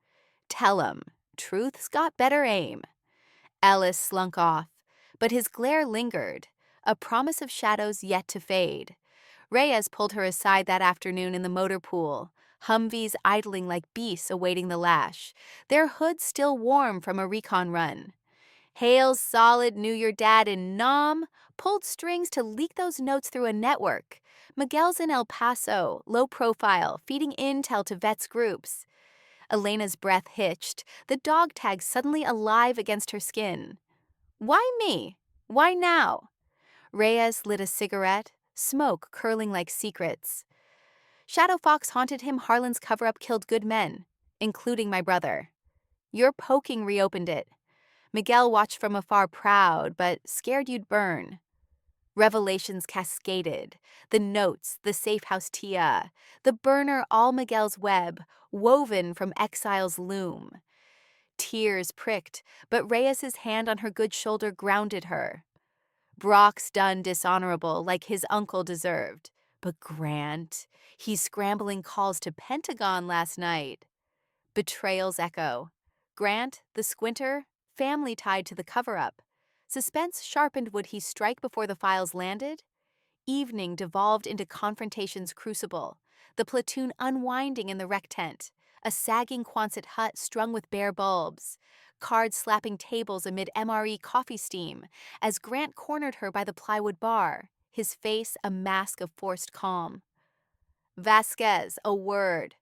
A: Tell 'em, truth's got better aim. Ellis slunk off, but his glare lingered, a promise of shadows yet to fade. Reyes pulled her aside that afternoon in the motor pool, Humvees idling like beasts awaiting the lash, their hoods still warm from a recon run. Hale's solid knew your dad in Nam, pulled strings to leak those notes through a network. Miguel's in El Paso, low profile, feeding intel to vets groups. Elena's breath hitched, the dog tag suddenly alive against her skin. Why me? Why now? Reyes lit a cigarette, smoke curling like secrets. Shadow Fox haunted him. Harlan's cover-up killed good men, including my brother. Your poking reopened it. Miguel watched from afar, proud, but scared you'd burn. Revelations cascaded, the notes, the safe house tia, the burner all Miguel's web, woven from exile's loom. Tears pricked, but Reyes's hand on her good shoulder grounded her. Brock's done dishonorable like his uncle deserved. But Grant, he's scrambling calls to Pentagon last night. Betrayal's echo. Grant, the squinter, family tied to the cover-up. Suspense sharpened. Would he strike before the files landed? Evening devolved into confrontation's crucible, the platoon unwinding in the rec tent, a sagging Quonset hut strung with bare bulbs, cards slapping tables amid MRE coffee steam, as Grant cornered her by the plywood bar, his face a mask of forced calm. Vasquez, a word.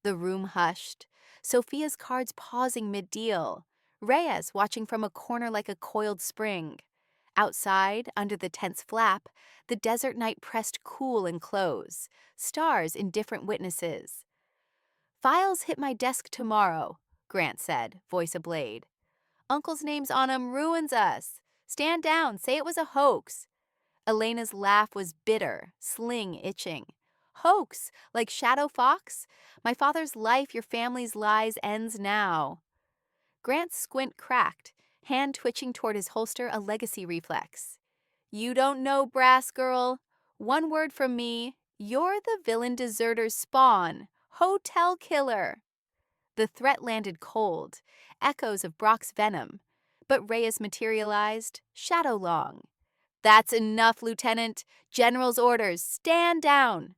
A: The room hushed, Sophia's cards pausing mid-deal, Reyes watching from a corner like a coiled spring. Outside, under the tent's flap, the desert night pressed cool and close, stars indifferent witnesses. "Files hit my desk tomorrow," Grant said, voice ablade. "Uncle's name's on 'em ruins us. Stand down, say it was a hoax." Elena's laugh was bitter, sling itching. "Hoax, like Shadow Fox? My father's life, your family's lies, ends now." Grant's squint cracked, hand twitching toward his holster, a legacy reflex. "You don't know, brass girl. One word from me, you're the villain deserter's spawn. Hotel killer." The threat landed cold, echoes of Brock's venom, but Reyes materialized, shadow long. "That's enough, Lieutenant. General's orders. Stand down."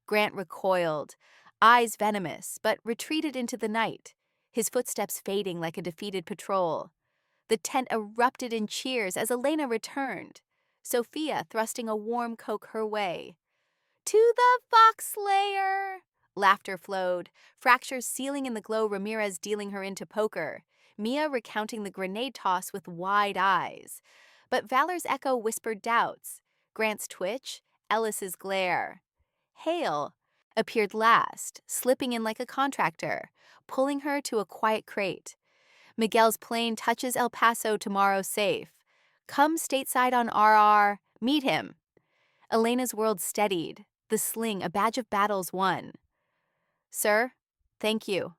A: Grant recoiled, eyes venomous, but retreated into the night, his footsteps fading like a defeated patrol. The tent erupted in cheers as Elena returned, Sophia thrusting a warm Coke her way. "To the Fox Slayer!" Laughter flowed, fractures sealing in the glow, Ramirez dealing her into poker, Mia recounting the grenade toss with wide eyes. But Valor's echo whispered doubts, Grant's twitch, Ellis's glare. Hale appeared last, slipping in like a contractor, pulling her to a quiet crate. "Miguel's plane touches El Paso tomorrow safe. Come stateside on RR, meet him." Elena's world steadied, the sling a badge of battles won. "Sir, thank you."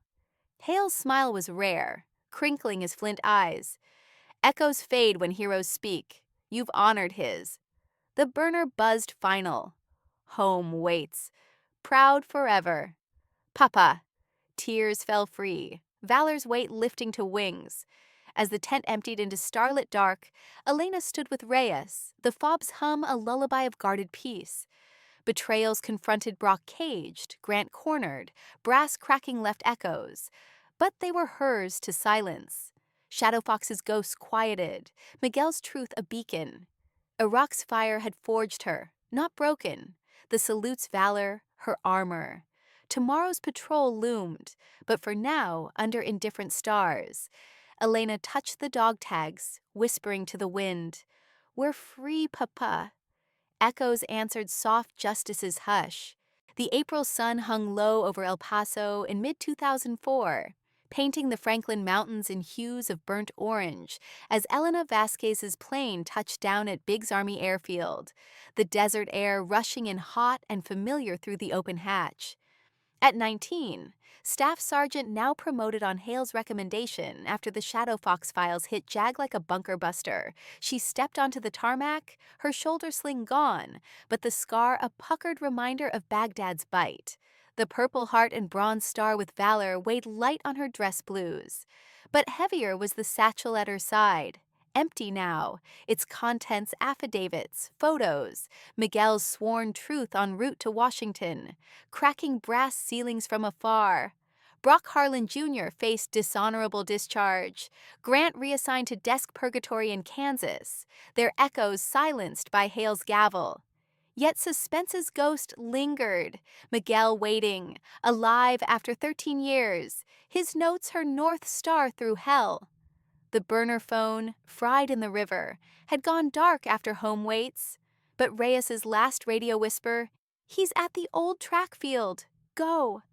A: Hale's smile was rare, crinkling his flint eyes. "Echoes fade when heroes speak. You've honored his." The burner buzzed final. Home waits. Proud forever. "Papa." Tears fell free, Valor's weight lifting to wings. As the tent emptied into starlit dark, Elena stood with Reyes, the fob's hum a lullaby of guarded peace. Betrayals confronted Brock caged, Grant cornered, brass cracking left echoes. But they were hers to silence. Shadow Fox's ghost quieted, Miguel's truth a beacon. Iraq's fire had forged her, not broken. The salute's valor, her armor. Tomorrow's patrol loomed, but for now, under indifferent stars. Elena touched the dog tags, whispering to the wind, "We're free, Papa." Echoes answered soft justice's hush. The April sun hung low over El Paso in mid-2004, painting the Franklin Mountains in hues of burnt orange as Elena Vasquez's plane touched down at Biggs Army Airfield, the desert air rushing in hot and familiar through the open hatch. At 19, Staff Sergeant now promoted on Hale's recommendation after the Shadow Fox files hit Jag like a bunker buster. She stepped onto the tarmac, her shoulder sling gone, but the scar a puckered reminder of Baghdad's bite. The Purple Heart and Bronze Star with Valor weighed light on her dress blues. But heavier was the satchel at her side. Empty now, its contents affidavits, photos, Miguel's sworn truth en route to Washington, cracking brass ceilings from afar. Brock Harlan Jr. faced dishonorable discharge, Grant reassigned to desk purgatory in Kansas, their echoes silenced by Hale's gavel. Yet suspense's ghost lingered, Miguel waiting, alive after 13 years, his notes her north star through hell. The burner phone, fried in the river, had gone dark after home waits, but Reyes's last radio whisper, "He's at the old track field, go,"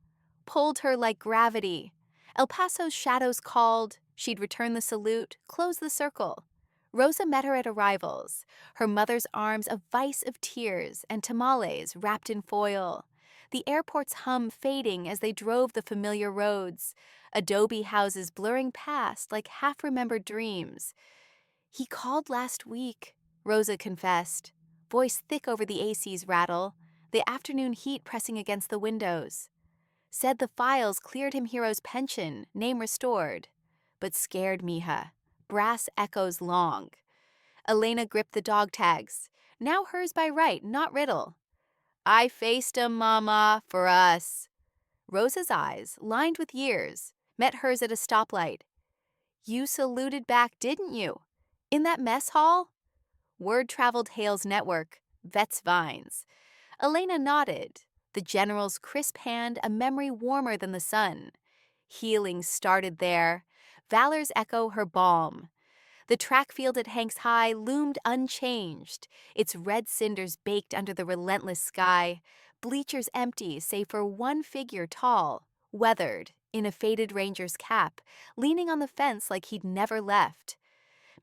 A: pulled her like gravity. El Paso's shadows called, she'd return the salute, close the circle. Rosa met her at arrivals, her mother's arms a vice of tears and tamales wrapped in foil. The airport's hum fading as they drove the familiar roads, adobe houses blurring past like half-remembered dreams. "He called last week," Rosa confessed, voice thick over the AC's rattle, the afternoon heat pressing against the windows. "Said the files cleared him hero's pension, name restored. But scared Mija. Brass echoes long." Elena gripped the dog tags, now hers by right, not Riddle. "I faced 'em, Mama, for us." Rosa's eyes, lined with years, met hers at a stoplight. "You saluted back, didn't you? In that mess hall?" Word traveled Hale's network, Vet's Vines. Elena nodded, The general's crisp hand, a memory warmer than the sun. Healing started there. Valor's echo, her balm. The track field at Hanks High loomed unchanged, its red cinders baked under the relentless sky, bleachers empty save for one figure tall, weathered, in a faded ranger's cap, leaning on the fence like he'd never left.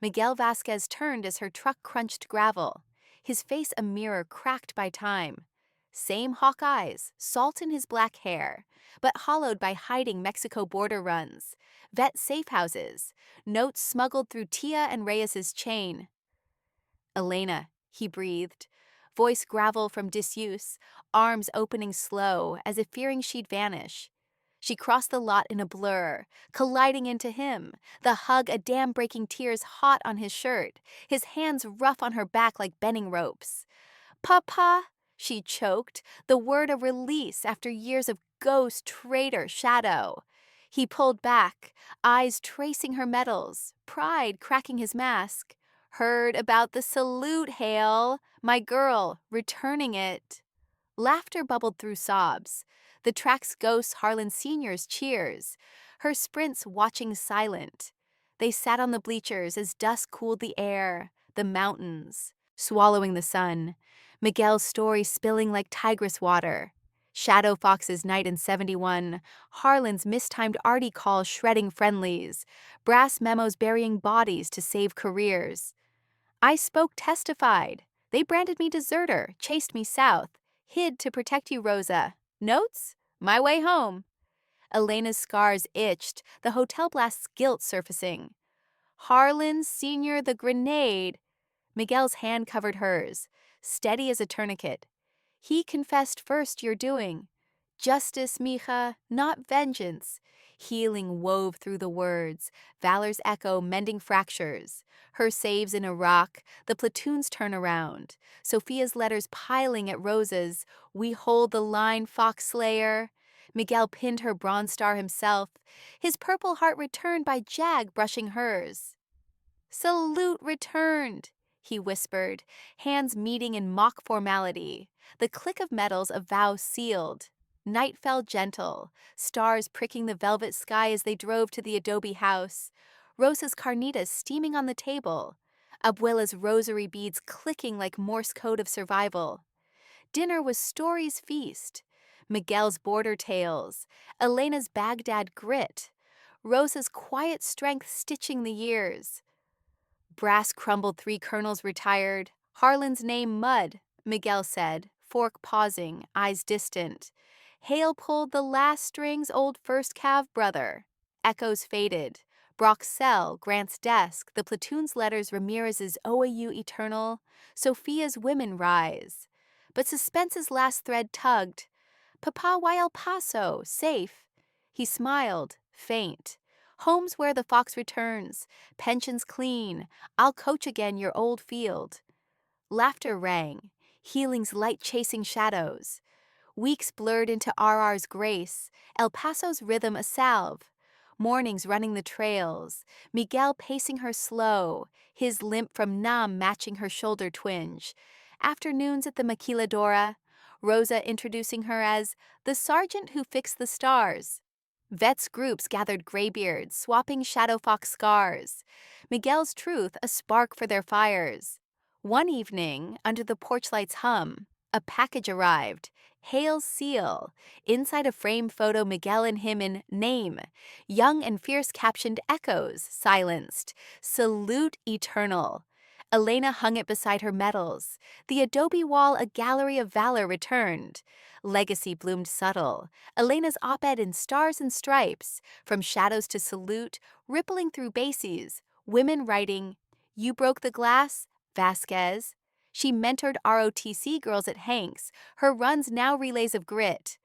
A: Miguel Vasquez turned as her truck crunched gravel, his face a mirror cracked by time. Same hawk eyes, salt in his black hair, but hollowed by hiding Mexico border runs, vet safe houses, notes smuggled through Tia and Reyes's chain. Elena, he breathed, voice gravel from disuse, arms opening slow as if fearing she'd vanish. She crossed the lot in a blur, colliding into him, the hug a dam-breaking tears hot on his shirt, his hands rough on her back like bending ropes. "Papa," she choked, the word a release after years of ghost, traitor, shadow. He pulled back, eyes tracing her medals, pride cracking his mask. "Heard about the salute, Hale. My girl, returning it." Laughter bubbled through sobs. The track's ghosts Harlan Sr.'s cheers, her sprints watching silent. They sat on the bleachers as dusk cooled the air, the mountains, swallowing the sun. Miguel's story spilling like tigress water. Shadow Fox's night in 71, Harlan's mistimed arty call shredding friendlies, brass memos burying bodies to save careers. "I spoke testified. They branded me deserter, chased me south. Hid to protect you, Rosa. Notes? My way home." Elena's scars itched, the hotel blast's guilt surfacing. "Harlan Sr. the grenade." Miguel's hand covered hers, steady as a tourniquet. "He confessed first your doing. Justice, mija, not vengeance." Healing wove through the words, Valor's echo mending fractures. Her saves in Iraq, the platoon's turnaround. Sophia's letters piling at Rosa's, "We hold the line, Fox Slayer." Miguel pinned her Bronze Star himself, his purple heart returned by Jag brushing hers. "Salute returned," he whispered, hands meeting in mock formality. The click of metals, a vow sealed. Night fell gentle, stars pricking the velvet sky as they drove to the adobe house. Rosa's carnitas steaming on the table. Abuela's rosary beads clicking like Morse code of survival. Dinner was Story's feast. Miguel's border tales. Elena's Baghdad grit. Rosa's quiet strength stitching the years. Brass crumbled 3 colonels retired. Harlan's name mud, Miguel said, fork pausing, eyes distant. Hale pulled the last strings old first cav brother. Echoes faded. Brock's cell, Grant's desk, the platoon's letters Ramirez's OAU eternal, Sophia's women rise. But suspense's last thread tugged. "Papa, why El Paso? Safe." He smiled, faint. "Home's where the fox returns. Pensions clean. I'll coach again your old field." Laughter rang. Healing's light chasing shadows. Weeks blurred into RR's grace. El Paso's rhythm a salve. Mornings running the trails. Miguel pacing her slow. His limp from Nam matching her shoulder twinge. Afternoons at the Maquiladora. Rosa introducing her as the sergeant who fixed the stars. Vets groups gathered graybeards, swapping Shadow Fox scars. Miguel's truth a spark for their fires. One evening, under the porch light's hum, a package arrived. Hale's seal. Inside a framed photo, Miguel and him in name. Young and fierce captioned echoes, silenced. Salute eternal. Elena hung it beside her medals. The adobe wall a gallery of valor returned. Legacy bloomed subtle. Elena's op-ed in stars and stripes. From shadows to salute, rippling through bases. Women writing, "You broke the glass, Vasquez." She mentored ROTC girls at Hanks. Her runs now relays of grit.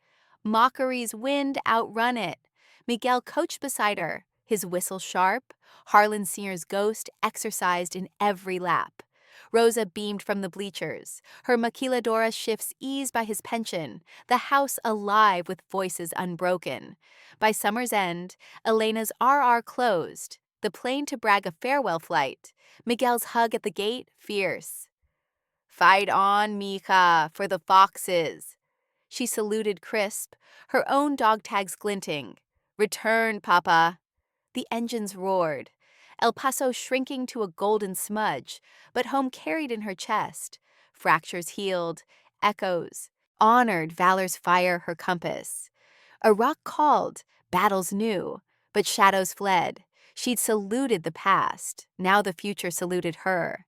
A: Mockery's wind outrun it. Miguel coached beside her, his whistle sharp. Harlan Sr.'s ghost exercised in every lap. Rosa beamed from the bleachers. Her maquiladora shifts eased by his pension. The house alive with voices unbroken. By summer's end, Elena's RR closed. The plane to brag a farewell flight. Miguel's hug at the gate, fierce. "Fight on, mija, for the foxes." She saluted Crisp, her own dog tags glinting. Return, Papa. The engines roared, El Paso shrinking to a golden smudge, but home carried in her chest. Fractures healed, echoes, honored valor's fire her compass. A rock called, battles new, but shadows fled. She'd saluted the past, now the future saluted her.